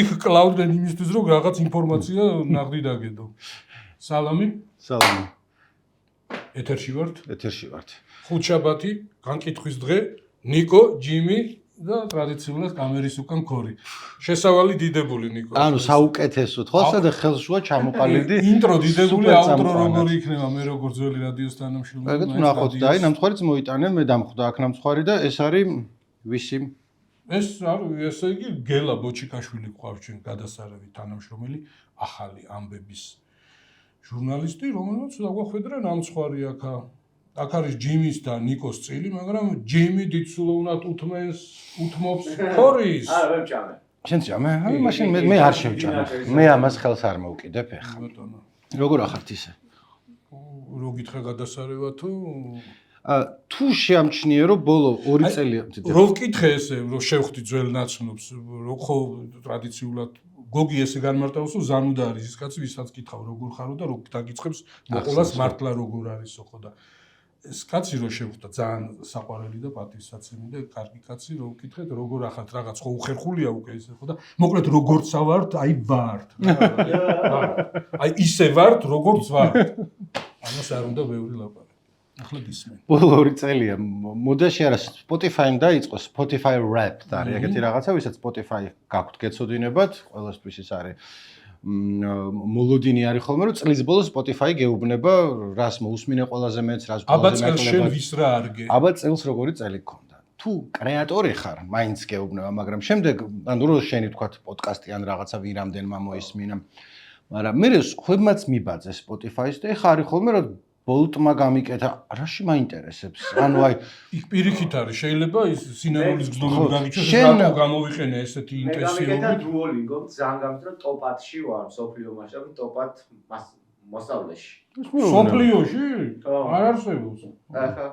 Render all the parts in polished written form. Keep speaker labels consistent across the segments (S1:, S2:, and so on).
S1: იქ კლავდნენ იმისთვის, რომ რაღაც ინფორმაცია ნაღდი დაგედო. სალამი. ეთერში ვართ. ხუთშაბათი, განკითხვის დღე, ნიკო, ჯიმი და ტრადიციულად კამერის უკან ქორი. შესავალი დიდებული ნიკო.
S2: ანუ საუკეთესოდ ხოლსა და ხელშუა ჩამოყალიბდი.
S1: ინტრო დიდებული, აუტრო როგორი იქნება მე როგორ ძველი რადიოს თანამშრომელი.
S2: ეგეთ ნახოთ და აი ნამცხვარიც მოიტანე, მე დამხვდა აქ ნამცხვარი და ეს არის ვისი?
S1: ეს არის ესე იგი გელა ბოჩიკაშვილი ყავს ჩვენ გადასარევი თანამშრომელი, ახალი ამბების ჟურნალისტი, რომელსაც დაგვახვედრა ნამცხვარი აქა. აქ არის ჯიმის და ნიკოს წილი, მაგრამ ჯიმი დიდსულოვნად უთმობს ქორის.
S3: არა, ვერ ვჭამე.
S2: შენ ჭამე? აი მაშინ მე არ შევჭამე. მე ამას ხელს არ მოვკიდებ ეხლა.
S1: ბატონო.
S2: როგორ ახართ ისე?
S1: რო გითხრა გადასარევა თუ
S2: თუ შეამჩნიე რომ ბოლო 2 წელია
S1: რო ვკითხე ესე რომ შევხვდი ძველ ნაცნობს რო ხო ტრადიციულად გოგი ესე განმარტავს რომ ზანუდა არის ის კაცი ვისაც კითხავ როგორ ხარო და რო დაგიწყებს მოყოლას მართლა როგორ არისო ხო და ეს კაცი რო შევხვდა ძალიან საყვარელი და პატივსაცემი და კარგი კაცი რო ვკითხეთ როგორ ახართ რაღაც ხო უხერხულია უკვე ისე ხო და მოკლედ როგორც ვართ აი ვართ აი ისე ვართ როგორც ვართ ამას არ უნდა ბევრი ლაპარაკი ახლა გისმენ.
S2: ბოლო 2 წელია მოდაში არა Spotify-მ დაიწყო Spotify Wrapped არის ეგეთი რაღაცა, ვისაც Spotify გაქვთ გეცოდინებათ, ყველასთვის ის არის მოლოდინი არის ხოლმე, რომ წლის ბოლოს Spotify გეუბნება, რას მოусმინე ყველაზე მეც, რას
S1: ყველაზე მეტად. აბა წელს შენ ვის რა არგე?
S2: აბა წელს როგორი წელი გქონდა. თუ კრეატორი ხარ, მაინც გეუბნება, მაგრამ შემდეგ ანუ რო შენი თქვა პოდკასტი ან რაღაცა ვირამდენმა მოისმინა. მაგრამ მე ხებმაც მიბაძე Spotify-ს და ეხა არის ხოლმე რომ ბოლტმა გამიკეთა, რაში მაინტერესებს? ანუ აი,
S1: იქ პირიქით არის, შეიძლება ის სინანულის გზნობა გაგიჩვენოს, რატო გამოვიყენე ესეთი ინტენსიური.
S3: მე გამიკეთა Duolingo, ძალიან გამიწრო ტოპ-10-ში ვარ, მსოფლიო მასშტაბით ტოპ-10 მოსავლეში.
S1: მსოფლიოში? არ არსებობს.
S3: ახლა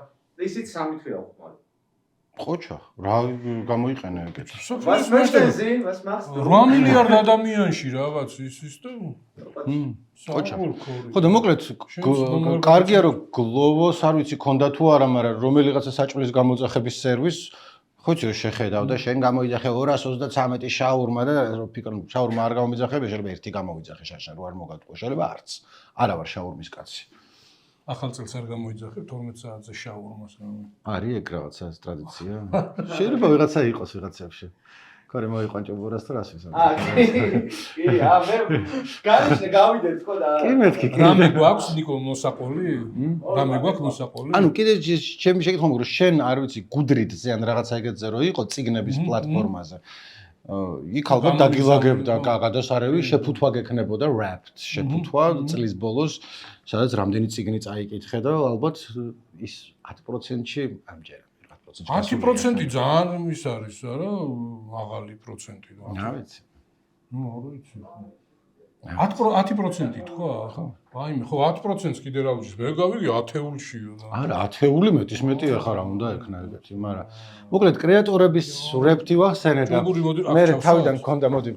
S3: ისიც 3 თვეა ვყავ.
S2: ხოჩა, რა გამოიყენე ეგეთ.
S3: Was möchten? Was machst du?
S1: 8 მილიარდ ადამიანში რაღაც ის და
S2: ხოჩა. ხო და მოკლედ კარგია რომ Glovo-ს არ ვიცი ქონდა თუ არა, მაგრამ რომელიღაცა საჭმლის გამოძახების სერვის ხოჩი რომ შეხედავ და შენ გამოიძახე 233 შაურმა და რო ფიქრობ შაურმა არ გამომიძახე, შეიძლება ერთი გამოვიძახე შაშა რო არ მოგატყო, შეიძლება არც. არა ვარ შაურმის კაცი.
S1: ახალ წელს არ გამოიძახებ 12 საათზე შაურმას რა.
S2: არის ეგ რაღაცა ტრადიცია. შეიძლება ვიღაცა იყოს ვიღაცებში. ქორე მოიყვანჭო ბორას თუ რას ვისაუბრებ.
S3: კი, მე გარშე გავიდეთ ხო და
S2: კი მეთქი.
S1: რამე გვაქვს ნიკო მოსაყოლი? რამე გვაქვს მოსაყოლი?
S2: ანუ კიდე ჩემი შეკითხვა მოგრო შენ არ ვიცი გუდრიდზე ან რაღაცა ეგეთზე რო იყო ციგნების პლატფორმაზე. იქ ალბათ დაგილაგებდა გადასარევი შეფუთვა გექნებოდა Wrapped შეფუთვა წლის ბოლოს სადაც რამდენი ციგნი წაიკითხე და ალბათ ის 10%-ში ამჯერა
S1: 10% ძალიან ის არის არა მაღალი პროცენტი რა
S2: რა ვიცი
S1: ნუ არ ვიცი 10% თქვა ხო ვაიმე ხო 10%-ს კიდე რა ვიცი მე გავიგე 10-ულშიო და
S2: არა 10-ული მეტის მეტი ახლა რა უნდა ექნა ეგეთი მაგრამ მოკლედ კრეატორების Wrapped-ი ვახსენე და მე თავიდან მქონდა მოდი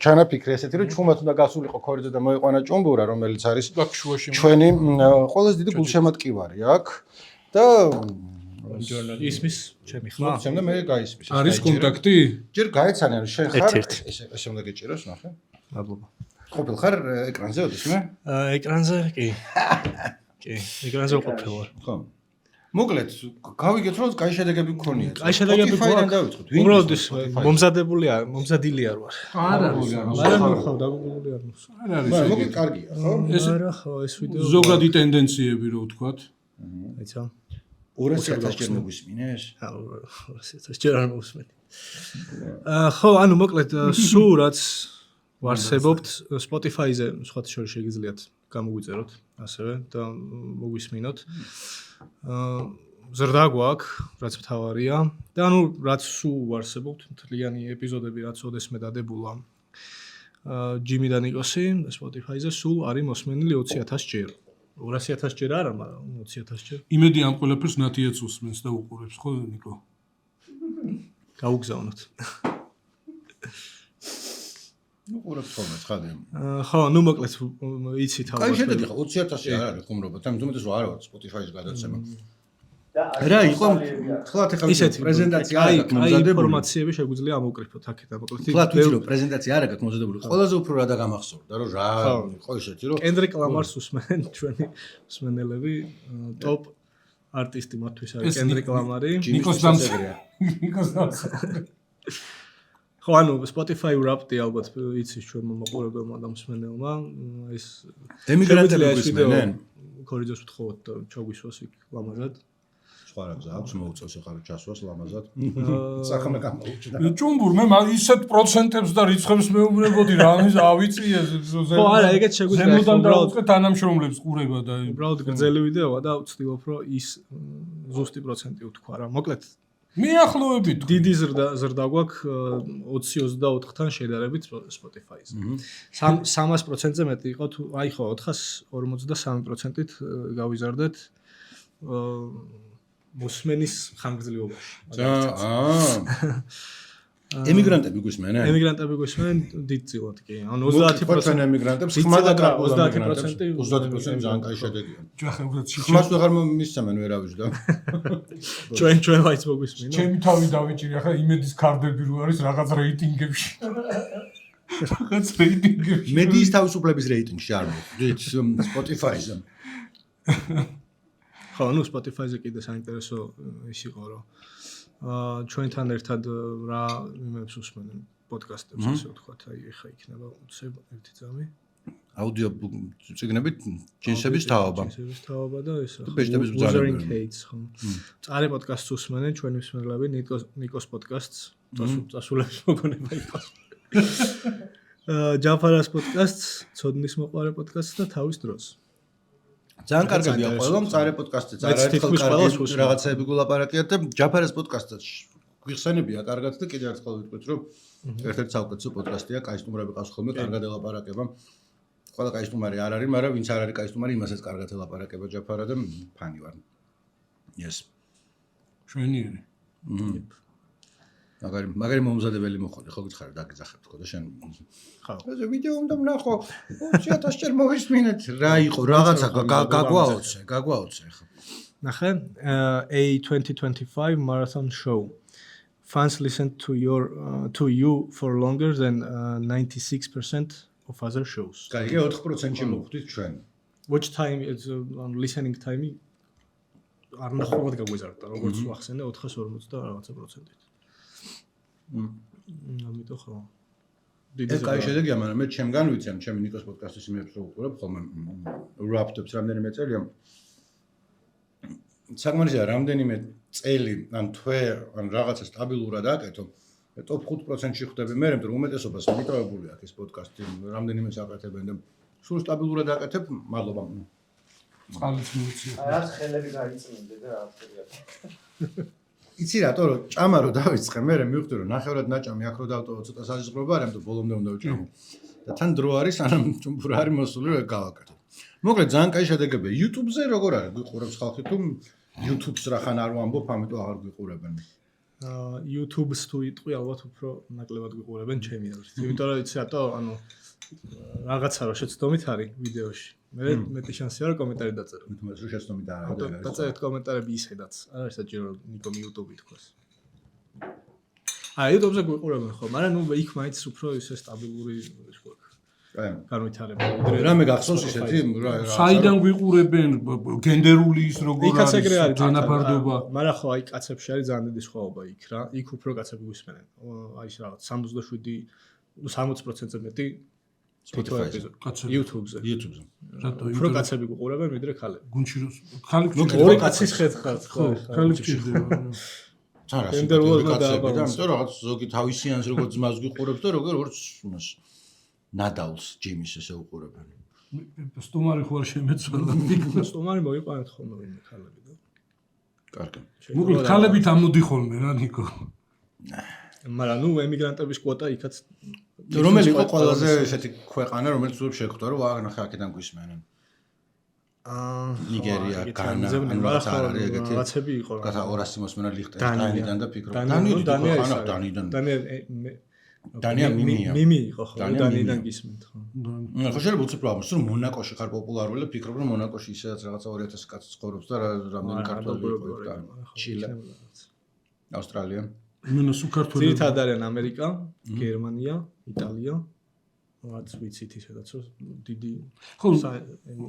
S2: ჩანაფიქრი ესეთი რომ ჩუმად უნდა გასულიყო ქორიძე და მოიყვანა ჭუმბურა რომელიც არის ჩვენი ყველაზე დიდი გულშემატკივარი აქ და
S4: ისმის ჩემი ხმა
S2: ჩემ და მე გაისმის
S1: არის კონტაქტი
S2: ჯერ გაეცანი ანუ შენ ხარ ესე უნდა გეჭიროს ნახე
S4: მადლობა
S2: ყოფილ ხარ ეკრანზე ოდის მე
S4: ეკრანზე კი კი ეკრანზე ყოფილ ვარ
S2: ხო მოკლედ გავიგეთ რომ კაი შედეგები გქონია
S4: კაი შედეგები გვაქვს უბრალოდ მომზადილი არ ვარ
S1: არ არის
S4: მაგრამ ხო დაგუგლული არ მოს
S1: არ არის
S2: მოკლედ კარგია ხო
S4: არა ხო ეს ვიდეო
S1: ზოგადი ტენდენციები რო ვთქვათ
S4: აიცა
S2: 200.000 ჯერ მოგვისმინეს?
S4: აა 200.000 ჯერ არ მოусმენი. ხო, ანუ მოკლედ სულ რაც ვარსებობთ Spotify-ზე სხვა შორის შეგიძლიათ გამოგვიწეროთ ასევე და მოგვისმინოთ. ზრდა გვაქვს, რაც მთავარია და ანუ რაც სულ ვარსებობთ, მთლიანი ეპიზოდები რაც ოდესმე დადებულა ჯიმი და ნიკოსი Spotify-ზე სულ არის მოსმენილი 20,000 ჯერ. 200,000 ჯერ არა, მაგრამ 20,000 ჯერ.
S1: იმედი ამ ყველაფერს ნათიაც უსმენს და უყურებს, ხო ნიკო?
S4: გაუგზავნოთ.
S2: ნუ ყურებს ხოლმე ცხადია.
S4: ხო, ნუ მოკლედ იცით ალბათ.
S2: კაი შედეგი ხო 20,000 არ არის ხუმრობა, თუმცა რომ არ არის Spotify-ის გადაცემა. რა იყო ხლათ ახლა პრეზენტაცია არ აქვს მომზადებული
S4: ინფორმაციები შეგვიძლია ამოვკრიფოთ აქეთ ამოკლეთ
S2: ხლათ ვიცი რომ პრეზენტაცია არ აქვს მომზადებული ყველაზე უფრო რა დაგამახსოვრდა რომ რა იყო ისეთი რომ
S4: კენდრიკ ლამარს უსმენენ ჩვენი მსმენელები ტოპ არტისტი მათთვის არის კენდრიკ ლამარი
S1: ნიკოს დამს
S4: ხო ანუ Spotify Wrapped-ი ალბათ იცის ჩვენმა მაყურებელმა და მსმენელმა ეს
S2: ემიგრანტები გვისმენენ
S4: კორიძოს ვთხოვოთ და ჩაგვისვას იქ ლამაზად
S2: სხვა რა გზა აქვს მოუწევს ახლა ჩასვას ლამაზად საქმე გამოუჩნდა
S1: ჭუმბურ მე ისეთ პროცენტებს და რიცხვებს მეუბნებოდი რა ამის ავიწი
S4: ხო არა ეგეც შეგვიძლია
S1: ზემოდან დავუწყე თანამშრომლებს ყურება და
S4: უბრალოდ გრძელი ვიდეოა და ვცდილობ რომ ის ზუსტი პროცენტი ვთქვა რა მოკლედ
S1: მიახლოებით
S4: დიდი ზრდა გვაქვს 20-24-თან შედარებით Spotify-ზე. 300%-ზე მეტი იყო თუ აი ხო 453%-ით გავიზარდეთ მოსმენის ხანგრძლივობაში.
S2: ემიგრანტები გვისმენენ?
S4: ემიგრანტები გვისმენენ დიდწილად კი. ანუ 30%
S2: ემიგრანტებს ხმად და
S4: 30%
S2: 30% ძალიან კაი შედეგია.
S1: ჯახებრად
S2: ხმას ვეღარ მისცემენ ვერავის და
S4: ჩვენ ვაიც მოგვისმინა.
S1: ჩემი თავი დავიჭირი ახლა იმედის კარდები რო არის რაღაც რეიტინგებში. რაღაც რეიტინგებში.
S2: მედიის თავისუფლების რეიტინგში არ მოვიდით Spotify-ზე.
S4: ხო, ანუ Spotify-ზე კიდე საინტერესო ის იყო რომ ჩვენთან ერთად რა იმებს უსმენენ პოდკასტებს ასე ვთქვათ, აი ეხა იქნება უცებ ერთი ძამი.
S2: აუდიო ციგნებით ჯინსების თაობა.
S4: ჯინსების თაობა და ეს
S2: ბეჭდების ბრძანები.
S4: ხო. წარე პოდკასტს უსმენენ ჩვენი მსმენელები ნიკოს პოდკასტს, წასულების მოგონება იყოს. ჯაფარას პოდკასტს, ცოდნის მოყარე პოდკასტს და თავის დროს.
S2: ძალიან კარგია ყველა მწარე პოდკასტზე არაერთხელ კარგი რაღაცები გულაპარაკიათ და ჯაფარას პოდკასტსაც გვიხსენებია კარგად და კიდევ ერთხელ ვიტყვით რომ ერთ-ერთი საუკეთესო პოდკასტია კაი სტუმრები ყავს ხოლმე კარგად ელაპარაკება ყველა კაი სტუმარი არ არის მაგრამ ვინც არ არის კაი სტუმარი იმასაც კარგად ელაპარაკება ჯაფარა და ფანი ვარ yes
S1: შვენიერი
S2: მაგარი მომზადებელი მოხდი ხო გითხარი დაგიძახებ თქო და შენ
S4: ხო
S2: ეს ვიდეო უნდა ვნახო 20000 ჯერ მოვისმინეთ რა იყო რაღაცა გაგვაოცე ხო
S4: ნახე a 2025 marathon show fans listen to you for longer than 96% of other shows
S2: კაი 4%-ში მოვხდით ჩვენ
S4: watch time is on listening time არ ნახოთ გაგვიზარდა როგორც ვახსენე 450 და რაღაცა პროცენტით ამიტომ ხო
S2: ეს კაი შედეგია მაგრამ მე ჩემგან ვიცი ან ჩემი ნიკოს პოდკასტის იმებს რო უყურებ ხოლმე wrapped-ებს რამდენიმე წელია საკმარისია რამდენიმე წელი ან თვე ან რაღაცა სტაბილურად აკეთო ტოპ 5%-ში ხვდები მე რომ უმეტესობას მიტოვებული აქვს ეს პოდკასტი რამდენიმე საკეთებენ და სულ სტაბილურად აკეთებ მადლობა
S1: წყალიც მივიცი
S3: რაც ხელები გაიწმინდე და რა ხერია
S2: იცი რატო რომ ჭამა რო დავიწყე მე მივხვდი რომ ნახევრად ნაჭამი აქ რო დავტოვო ცოტა საზღვრობა არ ამიტომ ბოლომდე უნდა ვჭამო და თან დრო არის სანამ ჭუმბურა არის მოსული რომ გავაკეთო მოკლედ ძალიან კაი შედეგებია YouTube-ზე როგორ არის გიყურებს ხალხი თუ YouTube-ს რახან არ ვამბობ ამიტომ აღარ გიყურებენ
S4: YouTube-ს თუ იტყვი ალბათ უფრო ნაკლებად გიყურებენ ჩემი აზრით იმიტომ რომ იცი რატო ანუ რაღაცა რო შეცდომით არის ვიდეოში მე მეტი შანსია რომ კომენტარი დაწერო.
S2: თუმცა რო შეცდომით არ არის.
S4: დაწერეთ კომენტარები ისედაც. არ არის საჭირო ნიკომ YouTube-ი თქოს. YouTube-ზე გვიყურებენ ხო, მაგრამ ნუ იქ მაინც უფრო ისე სტაბილური ის გვაქვს. განვითარება.
S2: რამე გახსოვს ისეთი
S1: საიდან გვიყურებენ გენდერული ის როგორ
S4: იქაც ეგრე არის
S1: თანაფარდობა.
S4: მაგრამ ხო აი კაცებში არის ძალიან დიდი სხვაობა იქ რა. იქ უფრო კაცები გვისმენენ. აი ეს რაღაც 67 60%-ზე მეტი YouTube-ზე.
S1: რატო
S4: უფრო კაცები გიყურებენ ვიდრე ქალები.
S1: გუნჩი ხალი
S4: ორი კაცის ხერხად ხო.
S1: ხალი გჭირდება.
S2: თან რა შეგდებული კაცები და ამიტომ რაღაც ზოგი თავისიანს როგორ ძმას გიყურებს და როგორც იმას ნადალს ჯიმის ესე უყურებენ.
S1: სტუმარი ხო არ შემეცვალა.
S4: სტუმარი მოიყვანეთ ხოლმე ვინმე ქალები და.
S2: კარგი.
S1: მოკლედ ქალებით ამოდი ხოლმე რა ნიკო.
S4: მაგრამ ნუ ემიგრანტების კვოტა იქაც
S2: რომელი იყო ყველაზე ესეთი ქვეყანა რომელიც უბრალოდ შეხვდა რომ ვაა ნახე აქედან გვისმენენ. ნიგერია, განა,
S4: რაღაცები იყო.
S2: გათა 200 მოსმენა ლიხტენშტაინიდან და ფიქრობ. დანიიდან. დანია მიმია.
S4: მიმი იყო ხო?
S2: დანია
S4: დანიიდან
S2: მიმია.
S4: გისმენთ ხო?
S2: ხო შეიძლება უცებ რა მოსულ მონაკოში ხარ პოპულარული და ფიქრობ რომ მონაკოში ისედაც რაღაცა 2000 კაცი ცხოვრობს და რამდენი ქართველი იყო და ჩილე ავსტრალია
S1: იმენა საქართველოს
S4: ძირითადად არიან ამერიკა, გერმანია, იტალია. რაც ვიცით ისედაც რომ დიდი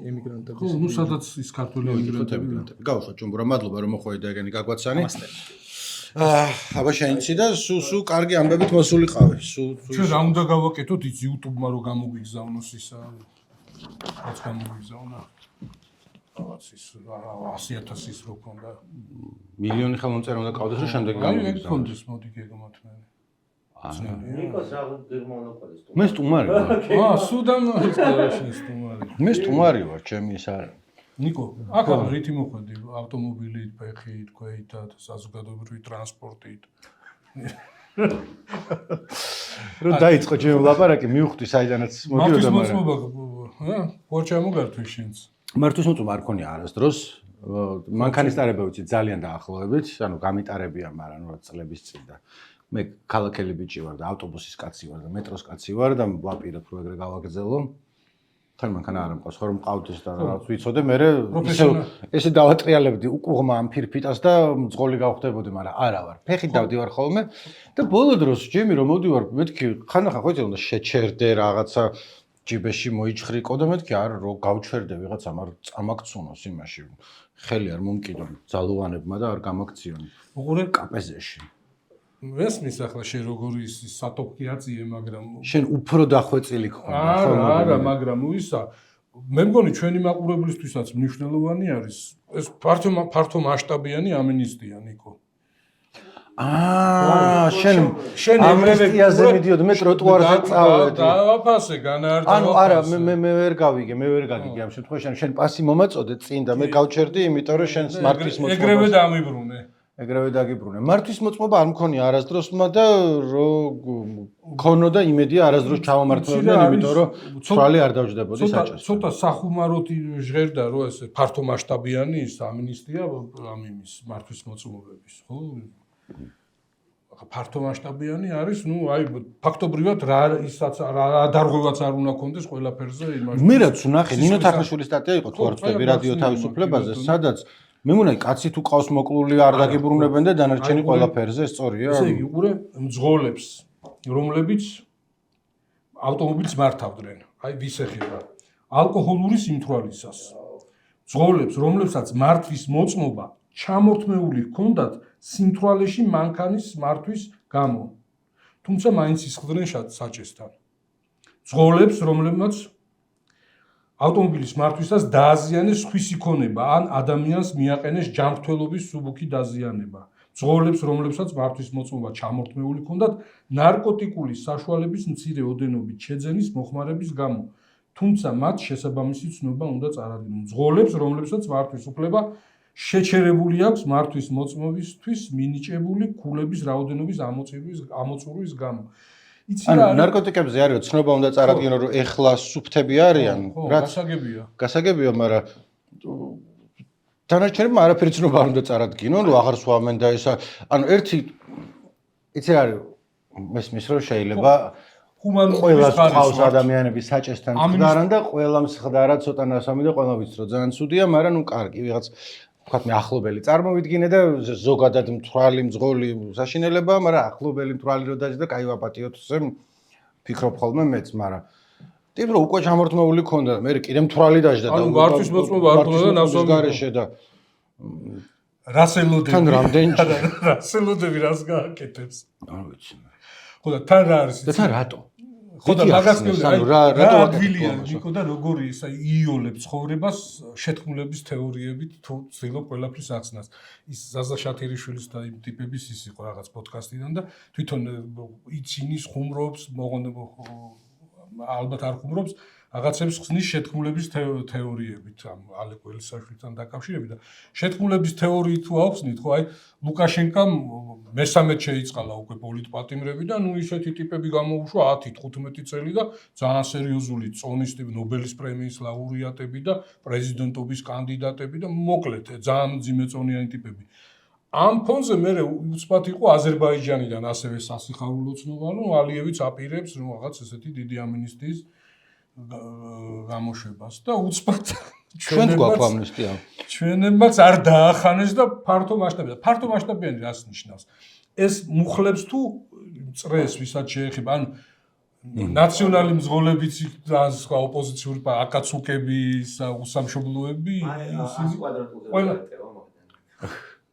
S4: ემიგრანტები.
S1: ხო, ნუ სადაც ის ქართველი
S2: ემიგრანტები. გავხოთ ჯუმბურა, მადლობა რომ მოხვედი და ეგენი გაგვაცანი. აბა შეინცი და სუ კარგი ამბებით მოსულიყავი.
S1: ჩვენ რა უნდა გავაკეთოთ იც YouTube-მა რომ გამოგვიგზავნოს ისა. რაც გამოგვიგზავნა. რაღაც ის 100,000-ის რო ქონდა.
S2: მილიონი ხელმომწერი უნდა ყავდეს რომ შემდეგ
S1: აი ეგ ქონდეს მოდი გეგმათმენი.
S3: ნიკოს რა გერმანოყოდეს თუ
S2: მე სტუმარი ვარ.
S1: სუდან ისტორიაში სტუმარი.
S2: მე სტუმარი ვარ, ჩემი ის არა.
S1: ნიკო, აქ რითი მოხვედი ავტომობილით, ფეხით, ქვეითად, საზოგადოებრივი ტრანსპორტით.
S2: რომ დაიწყო ჩემი ლაპარაკი, მივხვდი საიდანაც მოდიოდა,
S1: მაგრამ პორჩა მოგართვი შენც.
S2: მართვის მოწმობა არ ქონია არასდროს. მანქანისტარება ვიცი ძალიან დაახლოებით, ანუ გამიტარებია, მაგრამ რა წლების წინ და მე ქალაქელი ბიჭი ვარ და ავტობუსის კაცი ვარ და მეტროს კაცი ვარ და ვაპირებ რომ ეგრე გავაგრძელო. თან მანქანა არ მყავს, ხო რომ მყავდეს და რაღაც ვიცოდე, მე ესე დავატრიალებდი უკუღმა ამ ფირფიტას და მძღოლი გავხდებოდი, მაგრამ არა ვარ. ფეხით დავდივარ ხოლმე და ბოლო დროს ჯემი რომ მოდივარ, მეთქი ხანახა ხო იცი უნდა შეჩერდე რაღაცა ჯიბეში მოიჩხრიკო და მეთქი არა რომ გავჩერდე ვიღაცამ არ წამაქცუნოს იმაში. ხელი არ მომკიდო ძალოვანებმა და არ გამაქციონ.
S1: უყურე
S2: კაპეზეში.
S1: ვესმის ახლა შენ როგორი ის სატოპკი აწიე, მაგრამ
S2: შენ უფრო დახვეწილი გქონდა ხო?
S1: არა, მაგრამ ისა მე მგონი ჩვენი მაყურებლისთვისაც მნიშვნელოვანი არის ეს ფართო მასშტაბიანი ამინისტია, ნიკო.
S2: შენ ამნისტიაზე მიდიოდ, მე ტროტუარზე წავედი.
S1: დავაფასე, განაარდა.
S2: ანუ არა, მე ვერ გავიგე ამ შემთხვევაში, შენ პასი მომაწოდე წინ და მე გავჩერდი, იმიტომ რომ შენ მართვის მოწმობა.
S1: ეგრევე დამიბრუნე.
S2: ეგრევე დაგიბრუნე. მართვის მოწმობა არ მქონია არასდროსმა და რომ ქონოდა იმედია არასდროს ჩავამართლებდნენ, იმიტომ რომ ცვრალი არ დავждებოდი საჭეს.
S1: ცოტა სახუმაროდ ჟღერდა რომ ესე ფართო მასშტაბიანი ის ამინისტია ამ იმის მართვის მოწმობების, ხო? ფართო მასშტაბიანი არის, ნუ აი ფაქტობრივად რა ისაც რა დარღვევაც არ უნდა კონდეს ყველაფერზე იმაში.
S2: მე რაც ვნახე, ნინო თახაშვილის სტატია იყო თუ არ ვწდები რადიო თავისუფლებაზე, სადაც მე მგონი კაცი თუ ყავს მოკლული არ დაგიბრუნებენ და დანარჩენი ყველაფერზე სწორია.
S1: ესე იგი, უყურე მძღოლებს, რომლებიც ავტომობილს მართავდნენ, აი ვის ეხება ალკოჰოლური სიმთვრალისას. მძღოლებს, რომლებსაც მართვის მოწმობა ჩამორთმეული ჰქონდათ სიმთვრალეში მანქანის მართვის გამო. თუმცა მაინც ისხდნენ საჭესთან. მძღოლებს, რომლებმაც ავტომობილის მართვისას დააზიანეს ხვის იქონება ან ადამიანს მიაყენეს ჯანმრთელობის სუბუქი დაზიანება. მძღოლებს, რომლებსაც მართვის მოწმობა ჩამორთმეული ჰქონდათ ნარკოტიკული საშუალების მცირე ოდენობით შეძენის მოხმარების გამო. თუმცა მათ შესაბამისი ცნობა უნდა წარადგინონ. მძღოლებს, რომლებსაც მართვის უფლება შეჩერებული აქვს მართვის მოწმობისთვის მინიჭებული ქულების რაოდენობის ამოწურვის გამო.
S2: ანუ ნარკოტიკებზე არის ცნობა უნდა წარადგინონ რომ ეხლა სუფთები არიან,
S1: რაც
S2: გასაგებია, მაგრამ დანარჩენებმა არაფერი ცნობა არ უნდა წარადგინონ, რომ აღარ სვამენ და ესა, ანუ ერთი იცი არის მესმის რომ შეიძლება ყველას ყავს ადამიანების საჭესთან ხდარან და ყველამ ხდარა ცოტა ნასვამი და ყველა ვიცი რომ ძალიან ცუდია, მაგრამ ნუ კარგი ვიღაც ვთქვათ მე ახლობელი წარმოვიდგინე და ზოგადად მთვრალი მძღოლი საშინელებაა, მაგრამ ახლობელი მთვრალი რო დაჭდა, კაი ვაპატიოთ ესე ფიქრობ ხოლმე მეც, მაგრამ ტიპ რო უკვე ჩამორთმეული ქონდა, მე კიდე მთვრალი დაჭდა და
S1: ანუ მართვის მოწმობა არ ქონდა და ნავსავი
S2: გარეშე და
S1: რასელოდები
S2: თან რამდენჯერ
S1: რასელოდები რას გააკეთებს?
S2: არ ვიცი.
S1: ხო და თან რა არის?
S2: და თან რატო?
S1: ხო და მაგას კიდე
S2: რა
S1: ადვილია ნიკო და როგორი ისა იოლებს ცხოვრებას შეთქმულების თეორიებით თუ ცდილობ ყველაფრის ახსნას. ის ზაზა შათირიშვილის და იმ ტიპების ის იყო რაღაც პოდკასტიდან და თვითონ იცინის ხუმრობს, ალბათ არ ხუმრობს, რაღაცებს ხსნის შეთქმულების თეორიებით, ამ ალე კველისაშვილთან დაკავშირებით და შეთქმულების თეორიით თუ ავხსნით, ხო, აი ლუკაშენკამ მესამედ შეიწყალა უკვე პოლიტპატიმრები და ნუ ისეთი ტიპები გამოუშვა 10-15 წელი და ძალიან სერიოზული წონისტები, ნობელის პრემიის ლაურეატები და პრეზიდენტობის კანდიდატები და მოკლედ ძალიან მძიმე წონიანი ტიპები. ამ ფონზე მე უცბად იყო აზერბაიჯანიდან ასევე სასიხარულო ცნობა, რომ ალიევიც აპირებს რომ რაღაც ესეთი დიდი ამინისტიის გამოშვებას და უცბად
S2: ჩვენ გვაქვს ამნისტია.
S1: ჩვენებმაც არ დაახანეს და ფართო მასშტაბია. ფართო მასშტაბიანი რას ნიშნავს? ეს მუხლებს თუ წრეს ვისაც შეეხება, ანუ ნაციონალური მძღოლებიც და სხვა ოპოზიციური აკაცუკები, უსამშობლოები,
S3: ისინი კვადრატულზე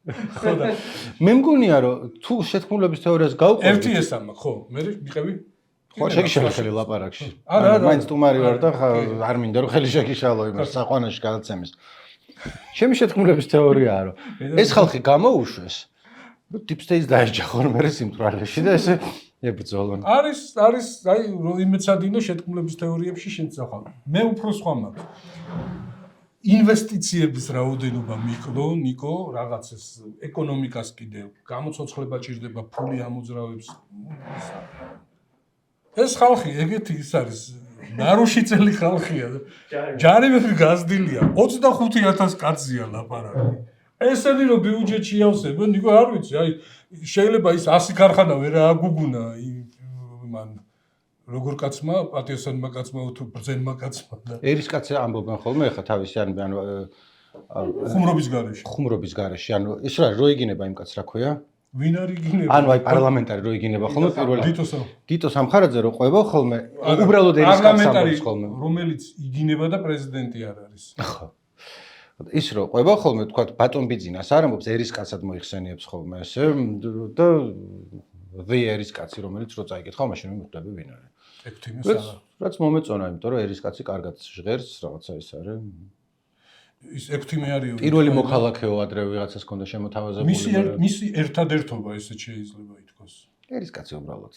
S1: ხო და
S2: მე მგონია რომ თუ შეთქმულების თეორიას გავყვეთ
S1: ერთი ეს ამა, ხო, მე მიყევი
S2: ხო შეგიშალე ხელი ლაპარაკში. არა, მაინც სტუმარი ვარ და არ მინდა რომ ხელი შეგიშალო იმას საყვანაში გადაცემის. ჩემი შეთქმულების თეორიაა რომ ეს ხალხი გამოუშვეს, რომ deep state დაეჯახონ მე სიმწვრალეში და ესე ებრძოლონ.
S1: არის, აი იმეცადინო შეთქმულების თეორიებში შეცახალ. მე უფრო სხვა მაქვს. ინვესტიციების რაოდენობა მიკლო, ნიკო, რაღაც ეს ეკონომიკას კიდევ გამოცოცხლება ჭირდება, ფული ამოძრავებს. ეს ხალხი ეგეთი ის არის ნარუში წელი ხალხია და ჯარიმები გაზრდილია 25000 კაცია ლაპარაკი. ესენი რომ ბიუჯეტში ავსებენ, ნიკო არ ვიცი, აი შეიძლება ის 100 ქარხანა ვერ აგუგუნა მან როგორ კაცმა, პატიოსანმა კაცმა თუ ბრძენმა კაცმა და
S2: ერის კაცი ამბობენ ხოლმე ხა თავისი ანუ ხუმრობის გარეშე, ანუ ის რა როიგინება იმ კაცს რა ქვია?
S1: ვინ არ იგინება?
S2: ანუ აი პარლამენტარი როიგინება ხოლმე პირველად გიტო სამხარაძე რო ყვება ხოლმე უბრალოდ ერის კაცს ამბობს ხოლმე
S1: რომელიც იგინება და პრეზიდენტი არ არის.
S2: ხო. ის რო ყვება ხოლმე თქვა ბატონ ბიძინას არ ამბობს ერის კაცად მოიხსენიებს ხოლმე ესე და ერის კაცი რომელიც რო წაიკითხავ მაშინ მიხვდები ვინ არის.
S1: ექვთიმეს არა.
S2: რაც მომეწონა, იმიტომ რომ ერის კაცი კარგად ჟღერს რაღაცა ის არის.
S1: ის ექვთიმე არის.
S2: პირველი მოქალაქეო ადრე ვიღაცას ჰქონდა შემოთავაზებული.
S1: მისი ერთადერთობა ესეც შეიძლება ითქვას.
S2: ერის კაცი უბრალოდ.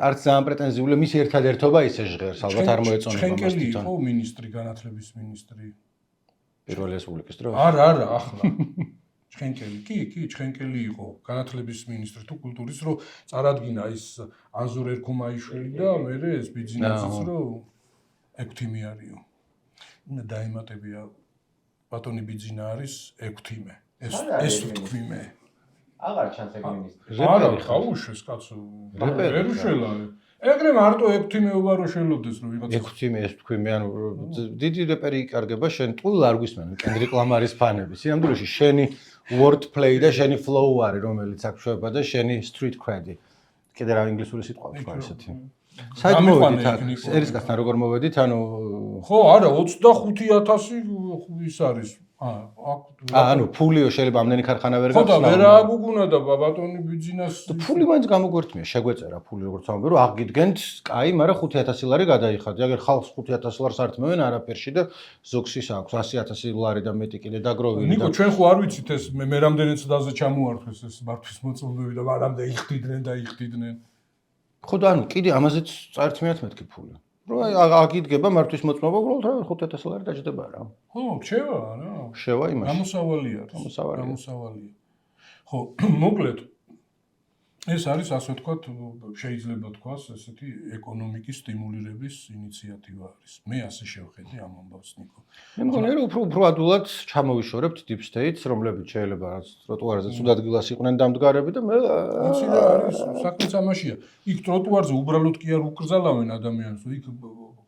S2: არც ძალიან პრეტენზიული მისი ერთადერთობა ისე ჟღერს, ალბათ არ მოეწონება მას თვითონ.
S1: ჩხენკელი იყო მინისტრი, განათლების მინისტრი.
S2: პირველი რესპუბლიკის დროს?
S1: არა, ახლა. ჩხენკელი, კი, ჩხენკელი იყო განათლების მინისტრი თუ კულტურის რო წარადგინა ის ანზორ ერქომაიშვილი და მე ეს ბიძინაციც რო ექვთიმე არისო. უნდა დაემატებია ბატონი ბიძინა არის ექვთიმე. ეს ვთქვი მე.
S3: აღარ ჩანს ეგ მინისტრი.
S1: არა, გაუშვეს კაცო. ვერ უშველარი. ეგრე მარტო ექვთიმეობა რო შელოდეს რომ ვიღაცა
S2: ექვთიმე ეს თქვი მე ანუ დიდი რეპერი იკარგება შენ ტყუილ არ გვისმენ კენდრიკ ლამარის ფანები სიამდვილეში შენი word play და შენი flow არის რომელიც აქ შვება და შენი street cred კიდე რა ინგლისური სიტყვა თქვა ესეთი საით მოვედით აქ ერის კაცთან როგორ მოვედით ანუ
S1: ხო არა 25000 ის არის
S2: ანუ ფულიო შეიძლება ამდენი ქარხანა ვერ გაქვს
S1: ხო და ვერ აგუგუნა და ბატონი ბიძინას
S2: ფული მაინც გამოგვერთმია შეგვეწერა ფული როგორც ამბობ რომ აღგიდგენთ კაი მაგრამ 5000 ლარი გადაიხადე აგერ ხალხს 5000 ლარს ართმევენ არაფერში და ზოგს ის აქვს 100000 ლარი და მეტი კიდე დაგროვილი
S1: ნიკო ჩვენ ხო არ ვიცით ეს მე რამდენი წელზე ჩამოართვეს ეს მართვის მოწმობები და მანამდე იხდიდნენ
S2: ხო და ანუ კიდე ამაზეც წაერთმიათ მეთქი ფული რო აგიდგება მართვის მოწმობა უბრალოდ რა 5000 ლარი დაждდება რა
S1: ხო რჩევა რა
S2: შევა იმაში
S1: გამოსავალია ხო მოკლედ ეს არის ასე ვთქვათ შეიძლება თქვას ესეთი ეკონომიკის სტიმულირების ინიციატივა არის მე ასე შევხედე ამ ამბავს ნიკო
S2: მე მგონია რომ უფრო ადულად ჩამოვიშორებთ deep states რომლებიც შეიძლება რაც ტროტუარზე სულ ადგილას იყვნენ დამდგარები და მე
S1: ვიცი რა არის საქმეც ამაშია იქ ტროტუარზე უბრალოდ კი არ უკრძალავენ ადამიანს იქ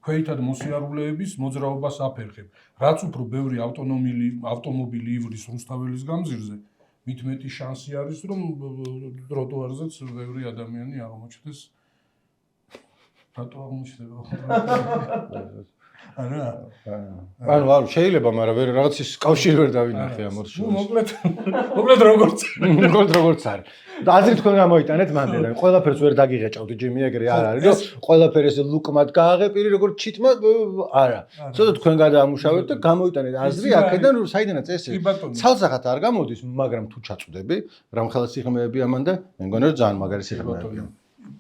S1: ქვეითად მოსიარულეების მოძრაობას აფერხებ რაც უფრო ბევრი ავტომობილი ივრის რუსთაველის გამზირზე მით მეტი შანსი არის რომ ტროტუარზეც ბევრი ადამიანი აღმოჩნდეს რატო აღმოჩნდება
S2: ანუ შეიძლება მაგრამ ვერ რაღაც ის კავშირი ვერ დავინახე ამორ შორის
S1: მოკლედ როგორც
S2: არის და აზრი თქვენ გამოიტანეთ მანდელან ყველაფერს ვერ დაგიღეჭავთ ჯიმი ეგრე არ არის რომ ყველაფერი ესე ლუკმად გააღებილი როგორც ჩიტმა არა ცოტა თქვენ გადაამუშავეთ და გამოიტანეთ აზრი აქედან საიდანაც ესე ცალსახად არ გამოდის მაგრამ თუ ჩაწვდები რამხელა სიღრმეები ამან და მე მგონი რომ ძალიან მაგარი სიღრმეებია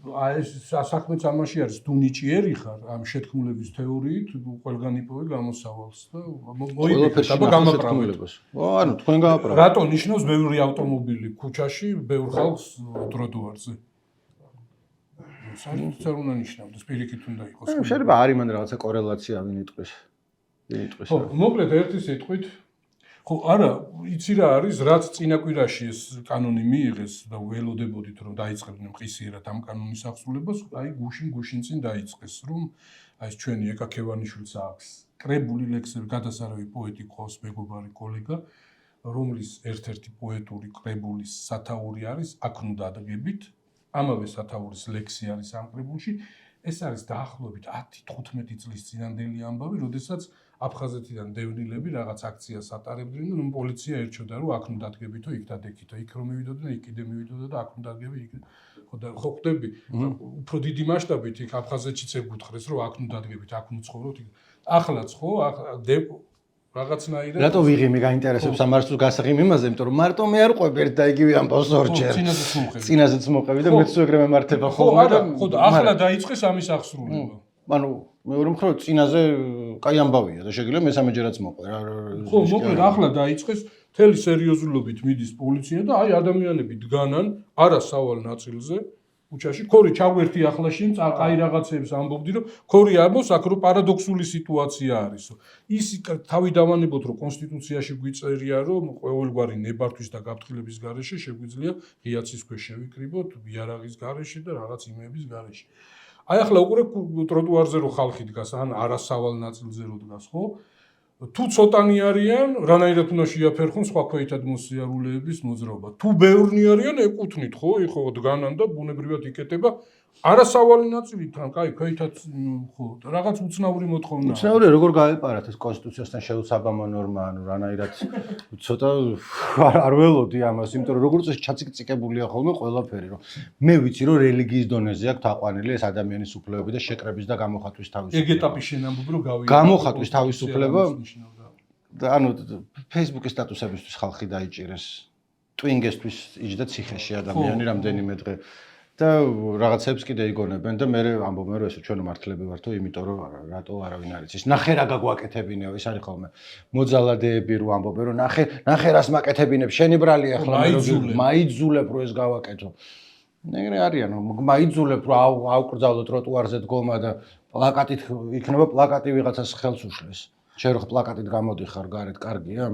S1: აი ეს საქმეც ამაში არის თუ ნიჭიერი ხარ ამ შეთქმულების თეორიით ყველგან იპოვე გამოსავალს და მოიგებ და გამაპრავლებს.
S2: ანუ თქვენ გააპრავლეთ.
S1: რატო ნიშნავს ბევრი ავტომობილი ქუჩაში, ბევრ ხალხს ტროტუარზე? საერთოდ არ უნდა ნიშნავდეს, პირიქით უნდა იყოს.
S2: შეიძლება არის მან რაღაცა კორელაცია ვინ იტყვის.
S1: ხო, მოკლედ ერთი სიტყვით ხო, არა, იცი რა არის, რაც წინა კვირაში ეს კანონი მიიღეს და ველოდებოდით რომ დაიწყებდნენ მყისიერად ამ კანონის აღსრულებას, აი გუშინ წინ დაიწყეს, რომ აი ეს ჩვენი ეკა ქევანიშვილს აქვს კრებული ლექსები, გადასარავი პოეტი ყავს მეგობარი კოლეგა, რომლის ერთ-ერთი პოეტური კრებულის სათაური არის აქ ნუ დადგებით, ამავე სათაურის ლექსი არის ამ კრებულში. ეს არის დაახლოებით 10-15 წლის წინანდელი ამბავი, როდესაც აფხაზეთიდან დევნილები რაღაც აქციას ატარებდნენ, რომ პოლიცია ერჩოდა, რომ აქ ნუ დადგებითო, იქ დადექითო, იქ რომ მივიდოდნენ, იქ კიდე მივიდოდა და აქ ნუ დადგები, იქ ხო ხდები. უფრო დიდი მასშტაბით იქ აფხაზეთშიც ეკუთხრეს, რომ აქ ნუ დადგებით, აქ ნუ ცხოვრობთ. ახლაც ხო, რაღაცნაირად
S2: რატო ვიღიმე გაინტერესებს ამ არცულ გასაღიმ იმაზე, იმიტომ რომ მარტო მე არ ყვები ერთ და იგივე ამბავს ორჯერ. წინაზეც მოყევი და მეც ეგრე მემართება ხოლმე და
S1: ხო და ახლა დაიწყეს ამის აღსრულება.
S2: ანუ მეორე მხრივ წინაზე კაი ამბავია და შეგიძლია მესამეჯერაც მოყვე რა.
S1: ხო, მოკლედ ახლა დაიწყეს მთელი სერიოზულობით მიდის პოლიცია და აი ადამიანები დგანან არასავალ ნაწილზე უჩაში ქორი ჩაგვერთი ახლა შენ კაი რაღაცებს ამბობდი რომ ქორი ამბობს აქ რომ პარადოქსული სიტუაცია არისო ის თავი დავანებოთ რომ კონსტიტუციაში გვიწერია რომ ყოველგვარი ნებართვის და გაფრთხილების გარეშე შეგვიძლია ღიაცის ქვეშ შევიკრიბოთ იარაღის გარეშე და რაღაც იმების გარეშე აი ახლა უკვე ტროტუარზე რო ხალხი დგას ან არასავალ ნაწილზე რო დგას ხო თუ ცოტანი არიან, რანაირად უნდა შეაფერხონ სხვა ქვეითად მოსიარულეების მოძრაობა. თუ ბევრნი არიან, ეკუთვნით, ხო, ეხო დგანან და ბუნებრივად იკეტება არასავალი ნაწილი თან, კაი, ქვეითად ხო, რაღაც უცნაური მოთხოვნა.
S2: უცნაური როგორ გაეპარათ ეს კონსტიტუციასთან შეუსაბამო ნორმა, ანუ რანაირად ცოტა არ ველოდი ამას, იმიტომ რომ როგორც ეს ჩაციკწიკებულია ხოლმე ყველაფერი, რომ მე ვიცი რომ რელიგიის დონეზე აქვს თაყვანილი ეს ადამიანის უფლებები და შეკრების და გამოხატვის თავისუფლება.
S1: ეგ ეტაპი შენ ამბობ რომ გავიგე.
S2: გამოხატვის თავისუფლება და ანუ Facebook-ის სტატუსებისთვის ხალხი დაიჭირეს. Twinges-თვის იჯდა ციხეში ადამიანი რამდენიმე დღე. და რაღაცებს კიდე იგონებენ და მე ამბობენ რომ ესე ჩვენ მართლები ვართო, იმიტომ რომ რატო არავინ არ იცის. ნახე რა გაგვაკეთებინეო, ის არის ხოლმე. მოძალადეები რო ამბობენ რომ ნახე რას მაკეთებინებ, შენი ბრალი ახლა მაიძულებ რომ ეს გავაკეთო. ეგრე არიან, მაიძულებ რომ ავკრძალო ტროტუარზე დგომა და პლაკატით იქნება პლაკატი ვიღაცას ხელს უშლეს. შენ რო პლაკატით გამოდიხარ გარეთ, კარგია?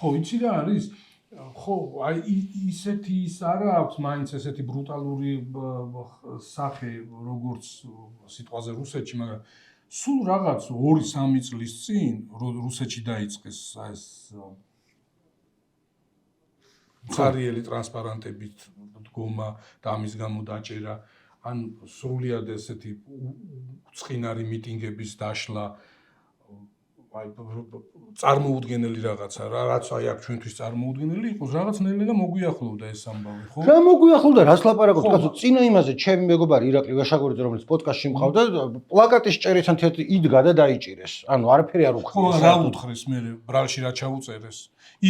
S1: ხო, იცი რა არის? ხო, აი ისეთი ის არა აქვს მაინც ესეთი ბრუტალური სახე როგორც სიტყვაზე რუსეთში, მაგრამ სულ რაღაც 2-3 წლის წინ რუსეთში დაიწყეს ეს ცარიელი ტრანსპარანტებით დგომა და ამის გამო დაჭერა ან სრულიად ესეთი წყინარი მიტინგების დაშლა აი წარმოუდგენელი რაღაცა რა რაც აი აქ ჩვენთვის წარმოუდგენელი იყოს რაღაცნაირად მოგვიახლოვდა ეს ამბავი ხო
S2: რა მოგვიახლოვდა რას ლაპარაკობთ კაცო წინა იმაზე ჩემი მეგობარი ირაკლი ვაშაგორიძე რომელიც პოდკასტში მყავდა პლაკატის ჭერისთან იდგა და დაიჭირეს ანუ არაფერი არ უხდია
S1: ხო რა უთხრეს მე ბრალში რა ჩაუწერეს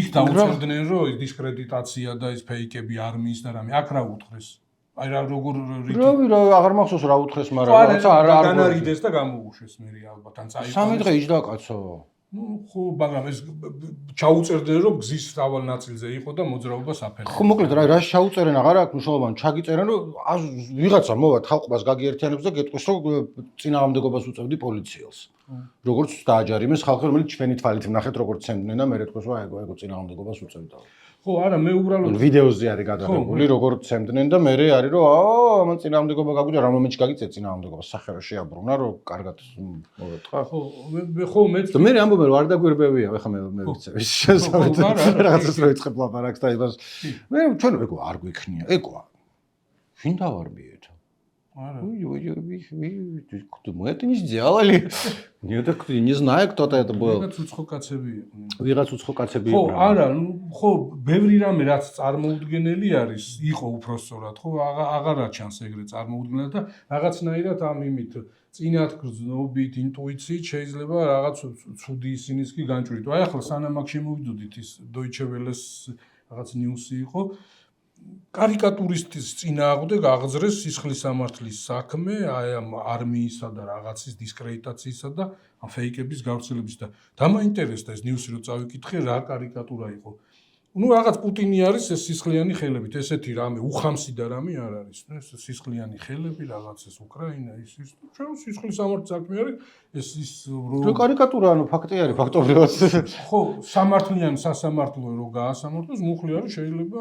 S1: იქ დაუწერდნენ რომ ის დისკრედიტაცია და ის ფეიკები არმიის და რამე აქ რა უთხრეს აი რა როგორ
S2: რა აღარ მახსოვს რა უთხრეს მაგრამ რაღაცა არ
S1: განარიდეს და გამოუშვეს მე ალბათ ან წაიყვანეს
S2: სამი დღე იჯდა კაცო
S1: ну ხო მაგრამ ეს ჩაუწერდნენ რომ გზის სავალ ნაწილზე იყო და მოძრაობას აფერხა
S2: ხო მოკლედ რა ჩაუწერენ აღარ აქვს მნიშვნელობა ჩაგიწერენ რომ ვიღაცა მოვა თაყვებას გაგიერთიანებს და გეტყვის რომ წინააღმდეგობას უწევდი პოლიციელს როგორც დააჯარიმეს ხალხი რომელიც ჩვენი თვალით ვნახეთ როგორც ცემდნენ და მე რეთქოს რომ ეგო წინააღმდეგობას უწევდა
S1: ხო არა მე უბრალოდ
S2: ვიდეოზე არის გადაღებული როგორც ცემდნენ და მე არის რომ ამან წინააღმდეგობა გაგვიჭირა რა მომენტში გაგიწე წინააღმდეგობა სახერო შეაბრუნა რომ კარგად მოვეთქვა
S1: ხო მეც
S2: და მე ამბობენ რომ არ დაგვირბევია ეხლა მე ვიცი ის შესაძლოა რაღაცას რო იწყებ ლაპარაკს და იმას მე ჩვენ ეგო არ გვიქნია ეგოა ვინ დავარბიეთ
S1: არა
S2: мы это не сделали не знаю кто-то это был
S1: ვიღაც უცხო კაცები იყვნენ
S2: ვიღაც უცხო კაცები
S1: ხო
S2: იყვნენ
S1: არა ხო ბევრი რამე რაც წარმოუდგენელი არის იყო უпростоრად ხო აღარ აჩანს ეგრე წარმოუდგენელი და რაღაცნაირად ამ იმით წინათ გრძნობით ინტუიციით შეიძლება რაღაც ცუდი ისინიც კი განჭვრიტო აი ახლა სანამ აქ შემოვიდოდით ის Deutsche Welle-ს რაღაც ნიუსი იყო კარიკატურისტის წინააღმდეგ აღძრეს სისხლის სამართლის საქმე აი ამ არმიისა და რაღაცის დისკრედიტაციისა და ამ ფეიკების გავრცელების და დამაინტერესდა ეს ნიუსი რომ წავიკითხე რა კარიკატურა იყო ну რაღაც პუტინი არის ეს სისხლიანი ხელებით, ესეთი რამე, უხამსი და რამე არ არის, ნუ ეს სისხლიანი ხელები, რაღაც ეს უკრაინა, ის ჩვენ სისხლის სამართლის საქმე არის, ეს ის
S2: რო კარიკატურა, ანუ ფაქტი არის, ფაქტობრივად.
S1: ხო, სამართლიანი სასამართლო რო გაასამართლოს, მუხლი არის, შეიძლება